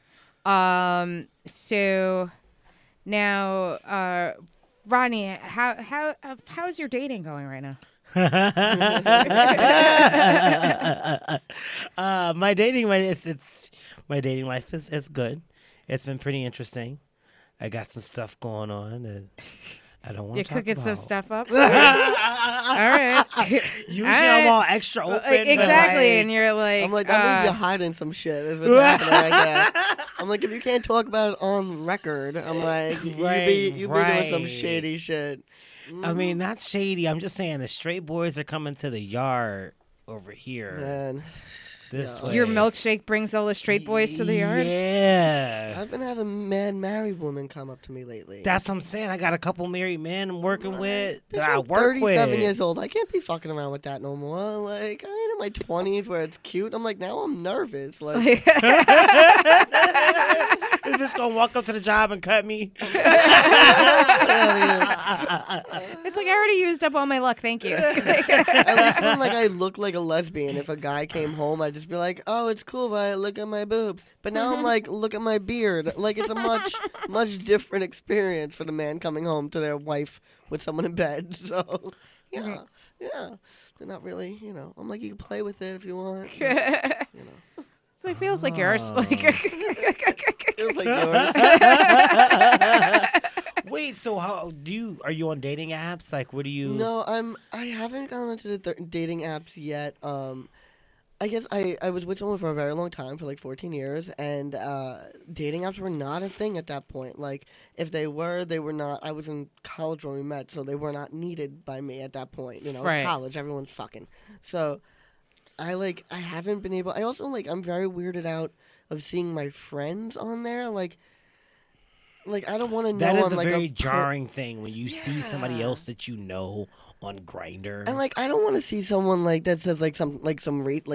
So now, Rodney, how's your dating going right now? My dating life is good. It's been pretty interesting. I got some stuff going on and I don't want You're to talk cooking about. some stuff up. All right. Usually All right. I'm all extra open. but, Exactly, like, and you're like, I'm like, that means you're hiding some shit. Is what's happening right there. I'm like, if you can't talk about it on record, I'm like, you be doing some right. shady shit. I mean, not shady. I'm just saying the straight boys are coming to the yard over here. Man, This Yeah. way. your milkshake brings all the straight boys to the yard. Yeah. I've been having mad married women come up to me lately. That's what I'm saying. I got a couple married men I'm working with Bitch, that I I'm work 37 with. years old. I can't be fucking around with that no more. Like, I ain't in my 20s where it's cute. I'm like, now I'm nervous. Like, Is this gonna walk up to the job and cut me? It's like I already used up all my luck. Thank you. at least when like I look like a lesbian, if a guy came home, I'd just be like, oh, it's cool, but look at my boobs. But now I'm like, look at my beard. Like, it's a much different experience for the man coming home to their wife with someone in bed. So, yeah. They're not really, I'm like, you can play with it if you want. So it feels like yours. Like, Feels like yours. Wait, so are you on dating apps? Like, what do you? No, I haven't gone into the dating apps yet. I guess I was with someone for a very long time, for like 14 years, and dating apps were not a thing at that point. Like, if they were not. I was in college when we met, so they were not needed by me at that point. Right. It's college, everyone's fucking. So, I haven't been able. I also I'm very weirded out of seeing my friends on there. Like I don't want to know. That is I'm a like very jarring thing when you see somebody Yeah. else that you know on Grindr. And I don't want to see someone that says some rate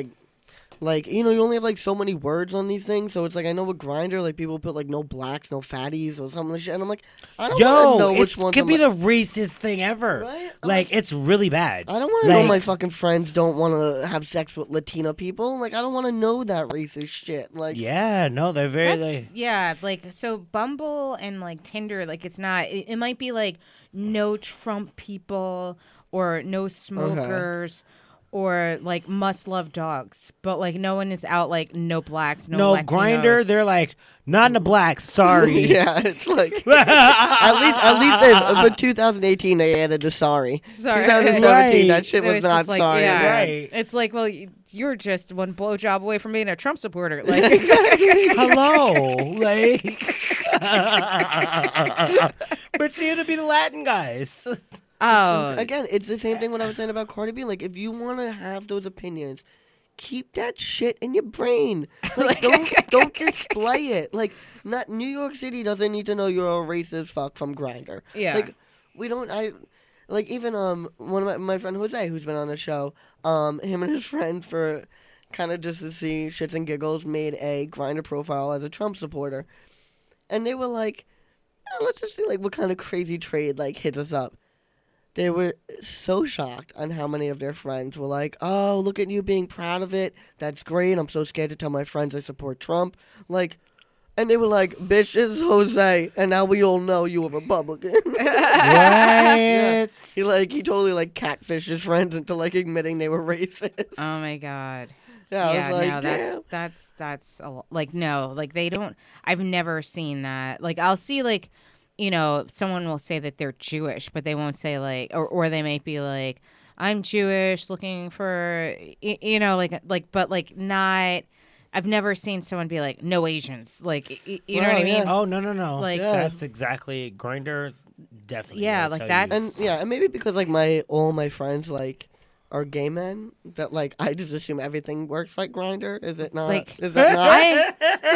you only have so many words on these things, so it's I know with Grindr people put no blacks, no fatties or something like shit, and I'm like, I don't want to know which it ones. could I'm be like, the racist thing ever. Right? I'm It's really bad. I don't want to know my fucking friends don't want to have sex with Latina people. I don't want to know that racist shit. Yeah, no, they're very yeah, so Bumble and Tinder, it's not. It might be no Trump people or no smokers. Or must love dogs, but no one is out no blacks, no Latinos. Grindr. They're not in the blacks. Sorry. Yeah, it's at least for 2018 they added the sorry. Sorry. 2017 Right. that shit It was was not just sorry. yeah. Right. It's well, you're just one blowjob away from being a Trump supporter. Hello. But see, it'll be the Latin guys. Oh, Again, it's the same thing what I was saying about Cardi B. If you want to have those opinions, keep that shit in your brain. Don't display it. Not New York City doesn't need to know you're a racist fuck from Grindr. Yeah. We don't. Even one of my friend Jose, who's been on the show, him and his friend, for kind of just to see shits and giggles, made a Grindr profile as a Trump supporter, and they were like, let's just see what kind of crazy trade hits us up. they were so shocked on how many of their friends were like, "Oh, look at you being proud of it. That's great. I'm so scared to tell my friends I support Trump." Like, and they were like, "Bitch, this is Jose, and now we all know you a Republican." What? He totally like catfished his friends into like admitting they were racist. Oh my god. Yeah, I was like, no, damn. that's like no, like they don't. I've never seen that. Like I'll see like, someone will say that they're Jewish, but they won't say like, or they might be like, I'm Jewish, looking for, but like not. I've never seen someone be like, no Asians, like, you know what I mean? yeah. Oh, no. Like- That's exactly Grindr. Definitely. Yeah, will like tell that's- you. And maybe because like all my friends like are gay men, that like I just assume everything works like Grindr. Is it not? Like, is that not?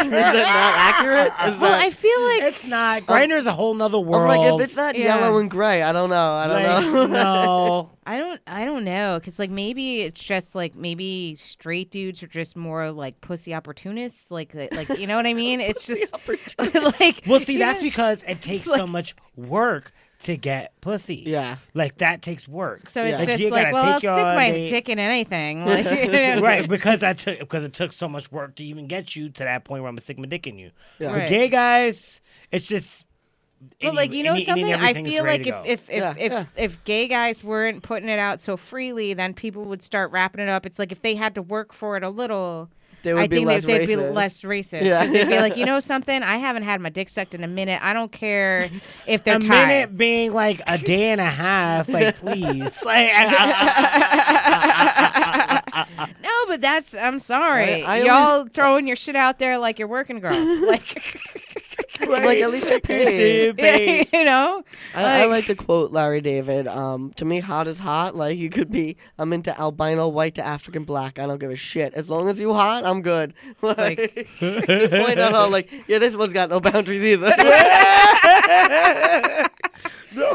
Is that not accurate? Is Well, that, I feel like It's not. Grindr's a whole nother I'm world. like, if it's not Yeah. yellow and gray, I don't know. I don't know. No. I don't know, because like maybe it's just like maybe straight dudes are just more like pussy opportunists, like you know what I mean? It's just like Well, see, you that's know? because it takes so much work to get pussy. Yeah. Like, that takes work. So it's Yeah. just you like, gotta well, I'll take you stick on a my date. dick in anything, like, you know? Right, because it took so much work to even get you to that point where I'm gonna stick my dick in you. Yeah. With Right. gay guys, it's just. But like something, I feel like if Yeah. if gay guys weren't putting it out so freely, then people would start wrapping it up. It's like if they had to work for it a little. They would I be think less they'd be racist. less racist. Yeah. 'Cause they'd be like, you know something? I haven't had my dick sucked in a minute. I don't care if they're a tied. minute being like a day and a half, like please, like No, but I'm sorry. I Y'all throwing your shit out there like you're working girls. Like, Like at least they paid. you know? I like to quote Larry David. To me, hot is hot. Like you could be, I'm into albino, white to African, black. I don't give a shit. As long as you hot, I'm good. Like, you point out how like, yeah, this one's got no boundaries either.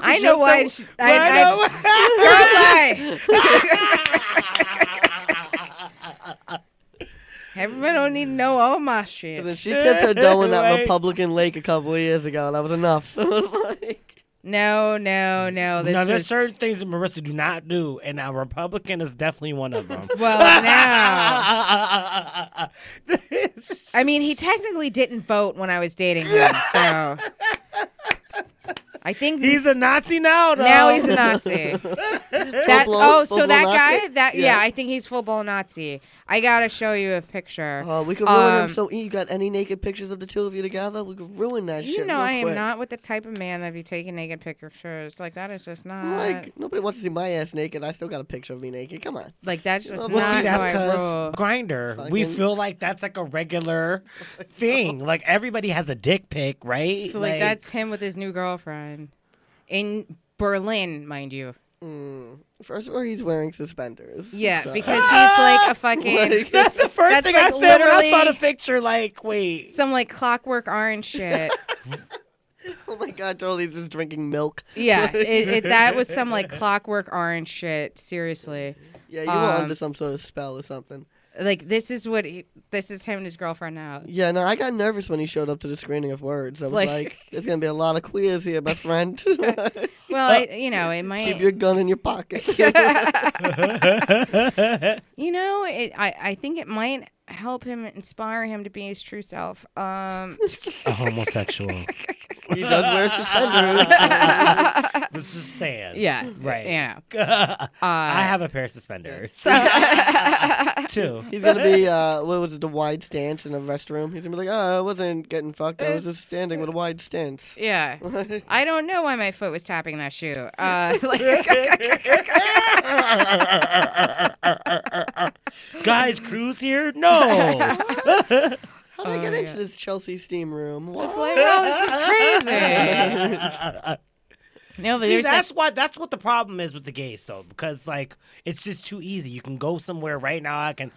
I know why. Girl, why? Everyone don't need to know all my And then shit. she tipped her dough in that Right. Republican lake a couple of years ago. And that was enough. It was like, No. This no, there's was certain things that Marissa do not do, and a Republican is definitely one of them. well now. I mean, he technically didn't vote when I was dating him, so I think He's a Nazi now. Though. now he's a Nazi. That Full-blown so that Nazi? guy, that Yeah. I think he's full blown Nazi. I gotta show you a picture. we could ruin him. Um, So you got any naked pictures of the two of you together? We could ruin that shit. You know, real I am quick. not with the type of man that be taking naked pictures. Like that is just not Like nobody wants to see my ass naked. I still got a picture of me naked. Come on. like that's just Well, not Well, see, that's how I because roll. Grinder. We Fucking- feel like that's like a regular thing. Like everybody has a dick pic, right? So like that's him with his new girlfriend in Berlin, mind you. First of all, he's wearing suspenders. Yeah, so- because he's like a fucking Like- That's the first That's thing like I said when I saw literally- the picture. Like, wait. some like Clockwork Orange shit. oh my god, Charlie's just drinking milk. Yeah, that was some like Clockwork Orange shit. Seriously, Yeah, you were under some sort of spell or something. like this is him and his girlfriend now. Yeah, no, I got nervous when he showed up to the screening of Words. I was Like- like, there's gonna be a lot of queers here, my friend. Well, it might. Keep your gun in your pocket. I think it might help him, inspire him to be his true self. A homosexual. he does wear suspenders. This is sad. Yeah, Right. Yeah. I have a pair of suspenders. Too. He's gonna be what was it, the wide stance in the restroom? He's gonna be like, oh, I wasn't getting fucked. I was just standing with a wide stance. Yeah. I don't know why my foot was tapping that shoe. Guys, Cruz here? No. How did I get into this Chelsea steam room? What? It's like, oh, this is crazy. No, but See, there's that's what the problem is with the gays though, because like it's just too easy. You can go somewhere right now. I can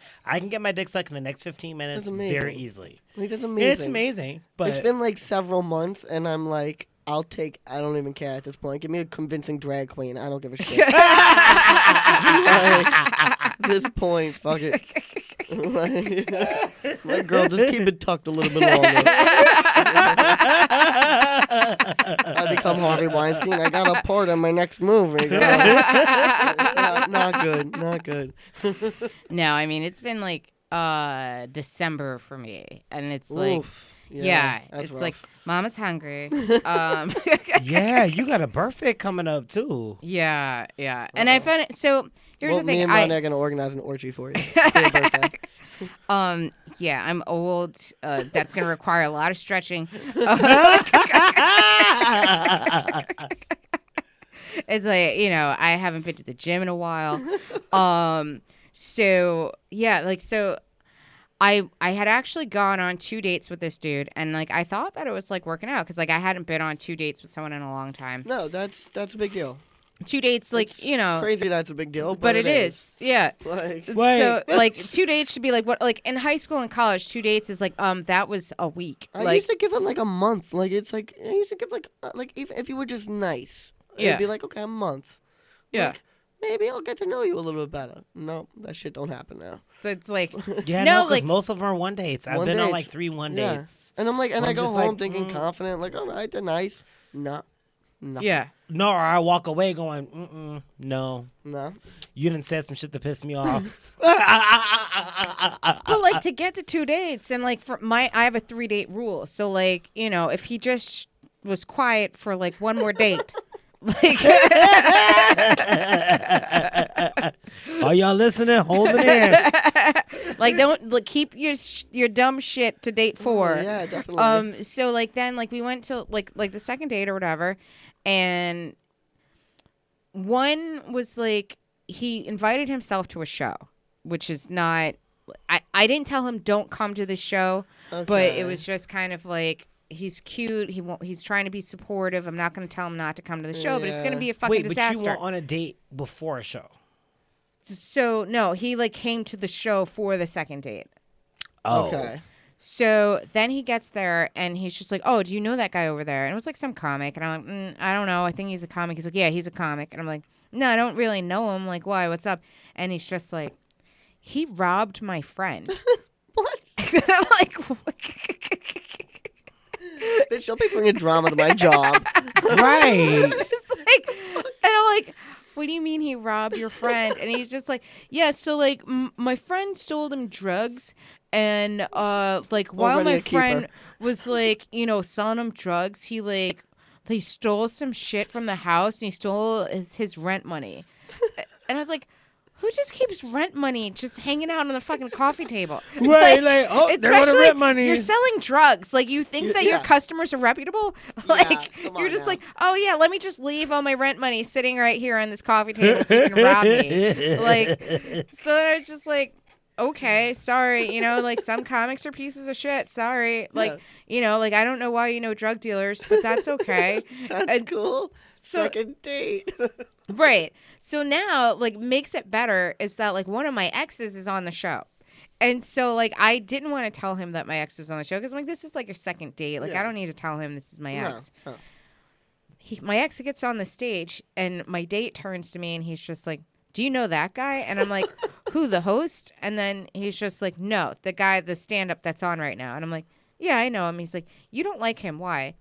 get my dick sucked in the next 15 minutes That's amazing. very easily. Like, that's And amazing. it's amazing, but It's been like several months, and I'm like, I don't even care at this point. Give me a convincing drag queen. I don't give a shit. Like, at this point, fuck it. My girl, just keep it tucked a little bit longer. I become Harvey Weinstein. I got a part in my next movie. Not good. Not good. No, I mean it's been like December for me, and it's like Oof. yeah, that's it's rough. like Mama's hungry. Yeah, you got a birthday coming up too. Yeah, and I found it. So here's well, the thing. me and Monty are gonna organize an orgy for you. For your birthday. Yeah, I'm old. That's gonna require a lot of stretching. It's like, I haven't been to the gym in a while. So yeah, like so I had actually gone on 2 dates with this dude, and like I thought that it was like working out because like I hadn't been on 2 dates with someone in a long time. No, that's a big deal. 2 dates, like Crazy that's a big deal, but it is. Yeah. Like, Wait. So like 2 dates should be like what, like in high school and college 2 dates is like that was a week. I Like used to give it like a month. Like it's like I used to give like if you were just nice, Yeah. it'd be like okay, a month. yeah. Like, maybe I'll get to know you a little bit better. No, that shit don't happen now. It's like Yeah, No, no, 'cause like- most of them are one dates. I've One been on dates. like 3 one Yeah. dates. And I'm like, and I'm I go just home like, thinking confident, like all right, they're nice. No, yeah. No, or I walk away going, no. no. You didn't say some shit to piss me off. But like to get to 2 dates and like I have a 3-date rule. So like, if he just was quiet for like one more date. Like Are y'all listening? Hold it in. like don't like keep your dumb shit to date 4. Yeah, definitely. So like then like we went to like the second date or whatever, and one was like he invited himself to a show, which is not I didn't tell him don't come to the show, but Okay. it was just kind of like he's cute, he's trying to be supportive. I'm not going to tell him not to come to the show, but it's going to Yeah. be a fucking Wait, disaster. but you were on a date before a show. So no, he like came to the show for the second date. Oh. Okay. So then he gets there and he's just like, "Oh, do you know that guy over there?" And it was like some comic, and I'm like, "I don't know. I think he's a comic." He's like, "Yeah, he's a comic," and I'm like, "No, I don't really know him. Like, why? What's up?" And he's just like, "He robbed my friend." What? And I'm like, Bitch, don't be bringing drama to my job. Right. it's like, and I'm like, "What do you mean he robbed your friend?" And he's just like, "Yeah, so like my friend sold him drugs, and like while Already my a keeper. friend was like, selling him drugs, he stole some shit from the house and he stole his rent money." And I was like, who just keeps rent money just hanging out on the fucking coffee table? Right, like, oh, they're on the especially rent money. You're selling drugs. Like, you think that your Yeah. customers are reputable? Like, come you're on just now. like, oh, yeah, let me just leave all my rent money sitting right here on this coffee table so you can rob me. Like, so then I was just like, okay, sorry. Like, some comics are pieces of shit. Sorry. Like, like, I don't know why you know drug dealers, but that's okay. That's And- cool. so- Second date. Right. So now, like, makes it better is that, like, one of my exes is on the show. And so, like, I didn't want to tell him that my ex was on the show because I'm like, this is, like, your second date. Like, I Yeah. don't need to tell him this is my No, ex. no. My ex gets on the stage, and my date turns to me, and he's just like, do you know that guy? And I'm like, who, the host? And then he's just like, no, the guy, the stand-up that's on right now. And I'm like, yeah, I know him. He's like, you don't like him. Why?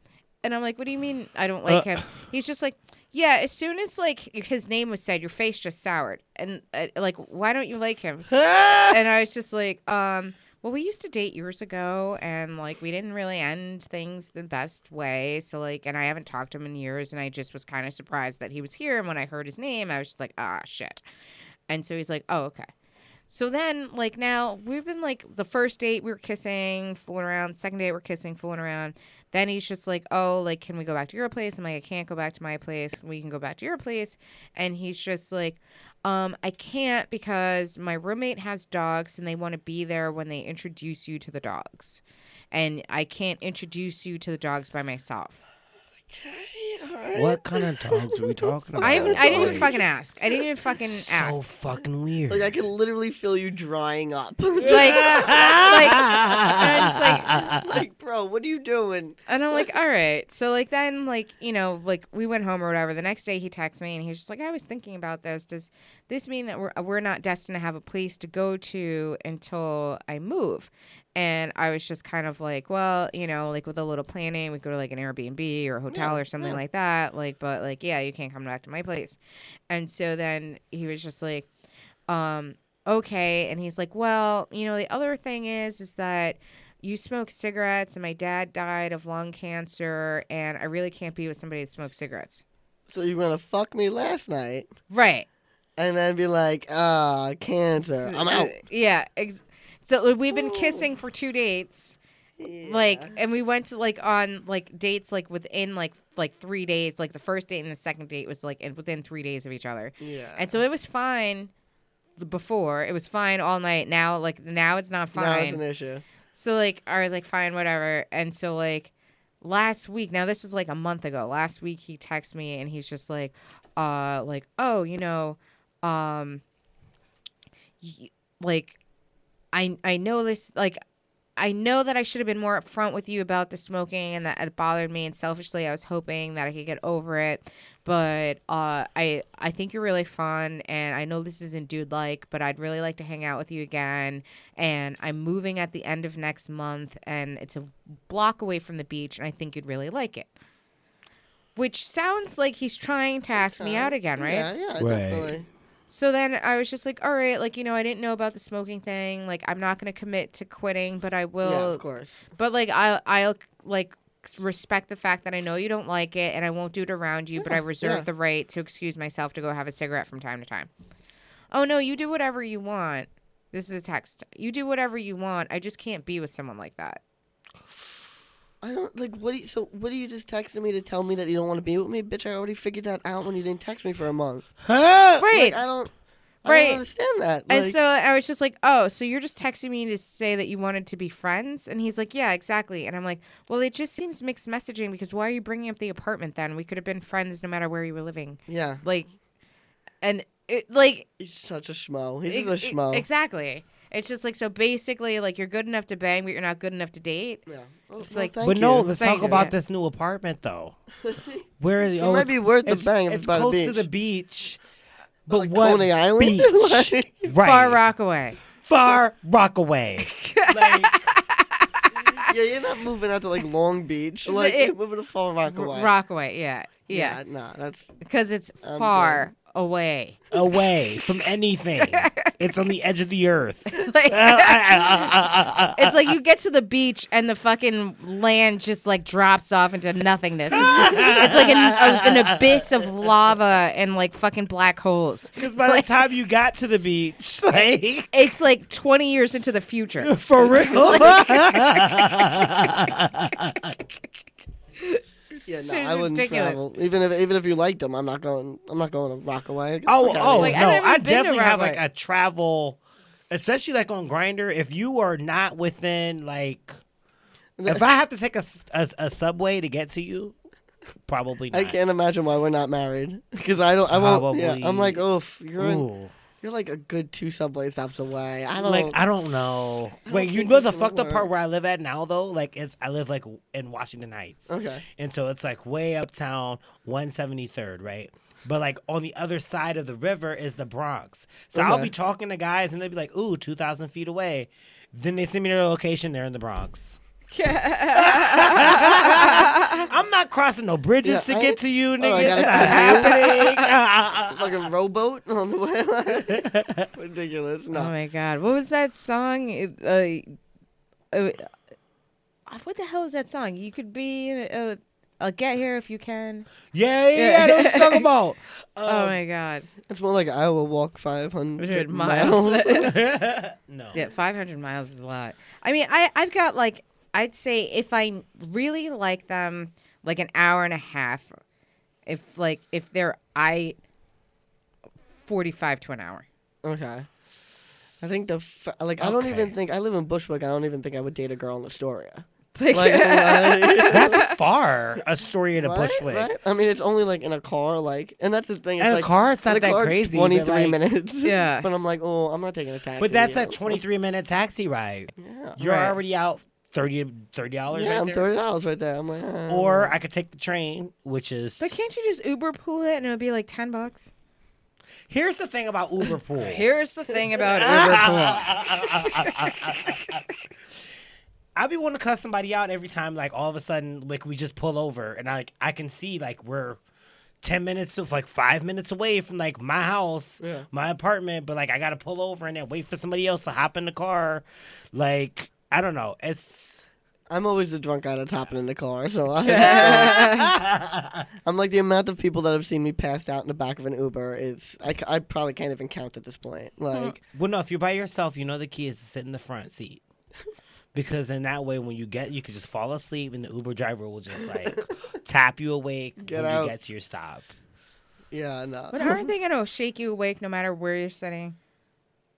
And I'm like, what do you mean I don't like him? He's just like, yeah, as soon as, like, his name was said, your face just soured. And, like, why don't you like him? And I was just like, well, we used to date years ago, and, like, we didn't really end things the best way. So, like, and I haven't talked to him in years, and I just was kind of surprised that he was here. And when I heard his name, I was just like, ah, shit. And so he's like, oh, okay. So then, like, now we've been, like, the first date we were kissing, fooling around. Second date we're kissing, fooling around. Then he's just like, oh, like, can we go back to your place? I'm like, I can't go back to my place. We can go back to your place. And he's just like, I can't because my roommate has dogs and they want to be there when they introduce you to the dogs. And I can't introduce you to the dogs by myself. What kind of dogs are we talking about? I didn't even Like, fucking ask. I didn't even fucking so ask. fucking weird. Like I can literally feel you drying up. Like, and I'm just like, like, bro, what are you doing? and I'm like, all right. So like then like like we went home or whatever. The next day he texts me and he's just like, I was thinking about this. Does this mean that we're not destined to have a place to go to until I move? And I was just kind of like, well, like with a little planning, we go to like an Airbnb or a hotel or something like that. Like, but like, yeah, you can't come back to my place. And so then he was just like, okay. And he's like, well, the other thing is that you smoke cigarettes and my dad died of lung cancer and I really can't be with somebody that smokes cigarettes. So you want to fuck me last night Right. and then be like, cancer. I'm out. Yeah. So we've been kissing for 2 dates. Like, and we went to like on like dates like within like 3 days. Like the first date and the second date was like within 3 days of each other. Yeah. And so it was fine before. It was fine all night. Now it's not fine. Now it's an issue. So like I was like fine, whatever. And so like last week, now this was like a month ago. Last week he texted me and he's just like oh, like I know this, like I know that I should have been more upfront with you about the smoking and that it bothered me, and selfishly I was hoping that I could get over it. But I think you're really fun, and I know this isn't dude-like, but I'd really like to hang out with you again. And I'm moving at the end of next month, and it's a block away from the beach, and I think you'd really like it. Which sounds like he's trying to ask me out again, right? Yeah, Right. definitely. So then I was just like, all right, like, I didn't know about the smoking thing. Like, I'm not going to commit to quitting, but I will. Yeah, of course. But, like, I'll like, respect the fact that I know you don't like it and I won't do it around you, but I reserve the right to excuse myself to go have a cigarette from time to time. Oh, no, you do whatever you want. This is a text. You do whatever you want. I just can't be with someone like that. I don't like what are you just texting me to tell me that you don't want to be with me? Bitch, I already figured that out when you didn't text me for a month. Huh? Right. Like, I don't Right. understand that. And Like, so I was just like, oh, so you're just texting me to say that you wanted to be friends? And he's like, yeah, exactly. And I'm like, well, it just seems mixed messaging because why are you bringing up the apartment then? We could have been friends no matter where you were living. yeah, Like, and it, like, he's such a schmo. He's just a schmo. Exactly. It's just like, so basically, like, you're good enough to bang, but you're not good enough to date. Yeah. Oh, It's well, like- thank But you. no, let's Thanks. talk about Yeah. this new apartment though. Where It might be worth the bang if it's by the close to beach. the beach. But Like what Coney Island? beach? Like- Right. Far Rockaway. Far Rockaway. Like, Yeah, you're not moving out to like Long Beach. Like It- you're moving to Far Rockaway. Rockaway, yeah. Yeah. Nah, that's Because it's I'm far away. away from anything. It's on the edge of the earth. Like, it's like you get to the beach and the fucking land just like drops off into nothingness. It's like an abyss of lava and like fucking black holes. Because by the time you got to the beach, like It's like 20 years into the future. for real. yeah. Shit No, is I wouldn't ridiculous. travel. Even if you liked them, I'm not going to Rockaway. Get the Oh, fuck outta oh here. Like, I've no! never I been to definitely have like Rockaway. a travel, especially like on Grinder. If you are not within like, if I have to take a subway to get to you, probably not. I can't imagine why we're not married because I don't. I won't. Yeah, I'm Probably- like, oof. Ooh. You're like a good 2 subway stops away. I don't. Like I don't know. Wait, you think know this the will fucked up part work. where I live at now though? Like I live like in Washington Heights. Okay. And so it's like way uptown, 173rd, right? But like on the other side of the river is the Bronx. So I'll Okay. be talking to guys and they'll be like, ooh, 2,000 feet away. Then they send me their location, they're in the Bronx. I'm not crossing no bridges Yeah, to I get ain't- to you, I nigga. It's gotta not happening. Like a rowboat on the way. Ridiculous. No. Oh my God. What was that song? What the hell is that song? You could be, I'll get here if you can. Yeah, that's what I'm talking about. Oh my God. It's more like I will walk 500 miles. miles. No. Yeah, 500 miles is a lot. I mean, I've got like, I'd say if I really like them, like an hour and a half. If they're 45 to an hour. Okay. I think I don't Okay. even think I live in Bushwick. I don't even think I would date a girl in Astoria. Like, That's far. Astoria to right, Bushwick. right? I mean, it's only like in a car, like, and that's the thing. It's In a like, car, it's in not a that car, it's crazy. 23 but, like- minutes. Yeah. But I'm like, oh, I'm not taking a taxi. But that's a you know? 23-minute taxi ride. Yeah. You're Right. already out $30 Yeah, right I'm there. $30 right there. I'm like, Or I could take the train, which is. but can't you just Uber pool it and it would be like $10? Here's the thing about Uber Pool. Here's the thing about Uber pool. I be wanting to cuss somebody out every time, like all of a sudden, like we just pull over, and I can see like we're 10 minutes of like 5 minutes away from like my house, my apartment, but like I gotta pull over and then wait for somebody else to hop in the car. Like I don't know, I'm always the drunk guy that's hopping in the car, so I'm like the amount of people that have seen me passed out in the back of an Uber is I probably can't even count at this point. Like, well, no, if you're by yourself, you know the key is to sit in the front seat. Because in that way, when you can just fall asleep, and the Uber driver will just like tap you awake when out. you get to your stop. yeah, no. But aren't they gonna shake you awake no matter where you're sitting?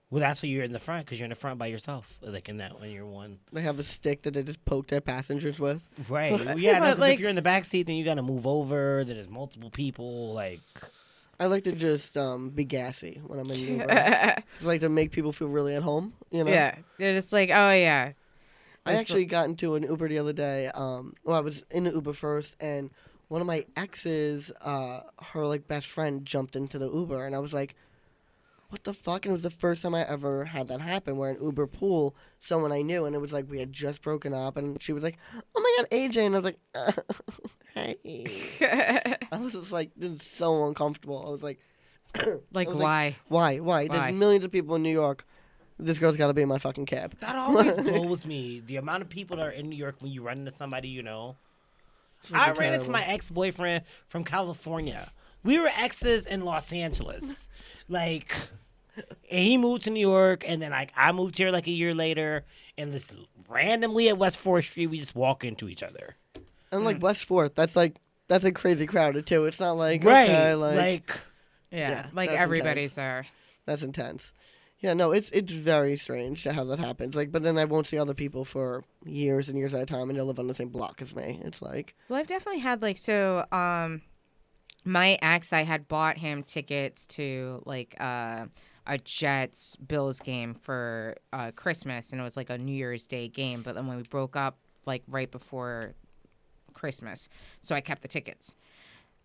Well, that's why you're in the front, because you're in the front by yourself. Like in that when you're one. They have a stick that they just poke their passengers with. Right. Well, yeah. No, But, 'cause like- if you're in the back seat, then you gotta move over. Then there's multiple people. Like. I like to just be gassy when I'm in the Uber. I like to make people feel really at home. You know. Yeah, they're just like, oh yeah. I actually got into an Uber the other day. Well, I was in the Uber first, and one of my exes, her like best friend, jumped into the Uber, and I was like, "What the fuck?" And it was the first time I ever had that happen, where an Uber pool, someone I knew, and it was like we had just broken up, and she was like, "Oh my god, AJ," and I was like, "Hey." I was just like, this is so uncomfortable. I was like, Like I was why? Why? Why? There's millions of people in New York. This girl's got to be in my fucking cab. That always blows me. The amount of people that are in New York when you run into somebody you know. I ran into my ex-boyfriend from California. We were exes in Los Angeles. Like, and he moved to New York, and then like I moved here like a year later, and this randomly at West 4th Street, we just walk into each other. And like West 4th, that's a crazy crowded too. It's not like Right. okay, like Yeah, Yeah, like that's everybody's there. that's intense. Yeah, no, it's very strange how that happens. Like, but then I won't see other people for years and years at a time, and they'll live on the same block as me. It's like, Well, I've definitely had like my ex, I had bought him tickets to like a Jets Bills game for Christmas, and it was like a New Year's Day game. But then when we broke up, like right before Christmas, so I kept the tickets.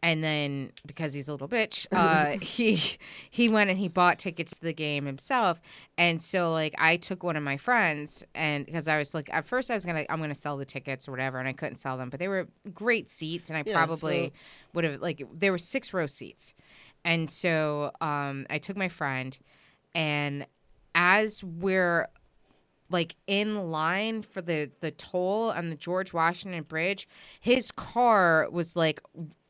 And then because he's a little bitch, he went and he bought tickets to the game himself. And so like I took one of my friends, and because I was like at first I'm gonna sell the tickets or whatever, and I couldn't sell them, but they were great seats, and I Yeah, probably would have like there were 6-row seats. And so I took my friend, and as we're like in line for the toll on the George Washington Bridge, his car was like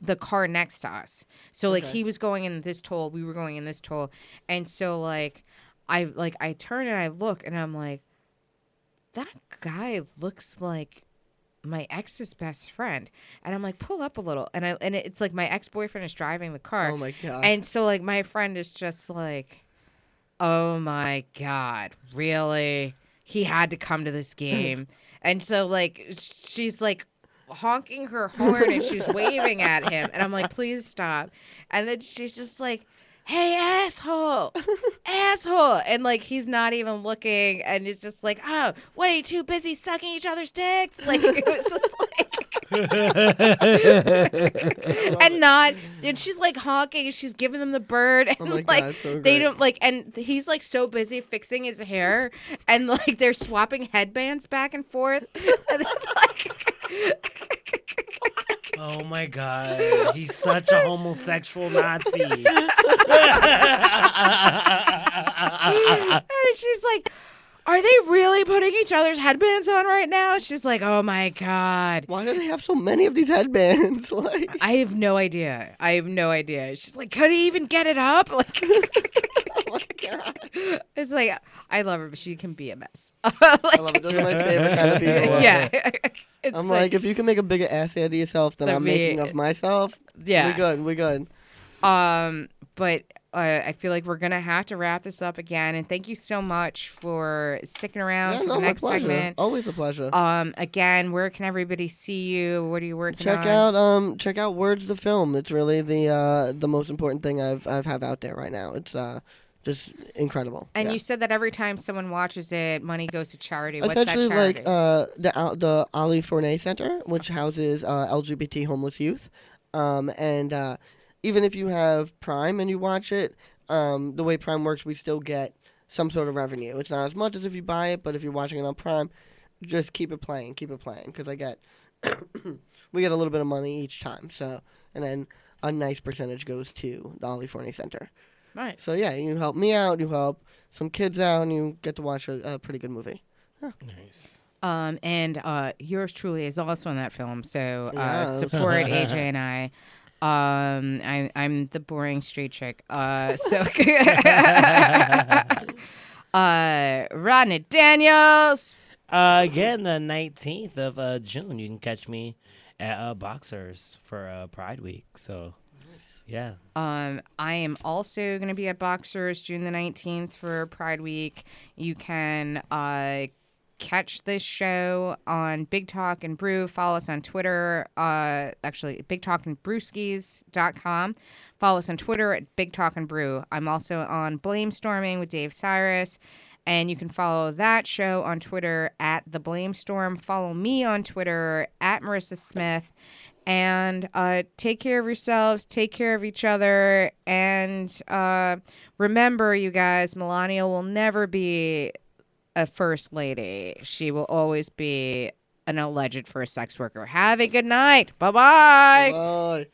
the car next to us. So like he was going in this toll, we were going in this toll. And so like I turn and I look, and I'm like, that guy looks like my ex's best friend. And I'm like, pull up a little. And it's like my ex-boyfriend is driving the car. oh my god. And so like my friend is just like, oh my God, really? He had to come to this game. And so like she's like honking her horn and she's waving at him, and I'm like, please stop. And then she's just like, hey, asshole, asshole. And like he's not even looking, and it's just like, oh, what, are you too busy sucking each other's dicks? Like it was just like and she's like honking, and she's giving them the bird, and Oh my like God, so they great. don't like, and he's like so busy fixing his hair, and like they're swapping headbands back and forth. And then, oh my god, he's such a homosexual Nazi. and she's like, are they really putting each other's headbands on right now? She's like, oh my God. Why do they have so many of these headbands? Like, I have no idea. She's like, could he even get it up? Like, oh my god. it's like, I love her, but she can be a mess. I love it. Those are my favorite kind of people. Yeah. It's I'm like, if you can make a bigger ass out of yourself than Let I'm me- making of myself, yeah. we're good. We're good. But I feel like we're gonna have to wrap this up again. And thank you so much for sticking around for the my next pleasure. segment. Always a pleasure. Again, where can everybody see you? What are you working on? Check out Words the Film. It's really the most important thing I've have out there right now. It's just incredible. And yeah. you said that every time someone watches it, money goes to charity. What's Essentially, that charity? the Ali Forney Center, which houses LGBT homeless youth, and even if you have Prime and you watch it, the way Prime works, we still get some sort of revenue. It's not as much as if you buy it, but if you're watching it on Prime, just keep it playing, because we get a little bit of money each time. So, and then a nice percentage goes to the Ali Forney Center. Nice. So yeah, you help me out, you help some kids out, and you get to watch a pretty good movie. Nice. And yours truly is also in that film. So Yes. support AJ and I. I'm the boring street chick. So Rodney Daniels. Again, the 19th of June, you can catch me at Boxers for Pride Week. So, yeah. I am also going to be at Boxers June the 19th for Pride Week. You can catch this show on Big Talk and Brew. Follow us on Twitter. Actually, BigTalkandBrewskis.com. Follow us on Twitter at Big Talk and Brew. I'm also on Blame Storming with Dave Cyrus. And you can follow that show on Twitter at The Blame Storm. Follow me on Twitter at Marissa Smith. And take care of yourselves, take care of each other, and remember, you guys, Melania will never be a first lady. She will always be an alleged first sex worker. Have a good night. Bye-bye. Bye.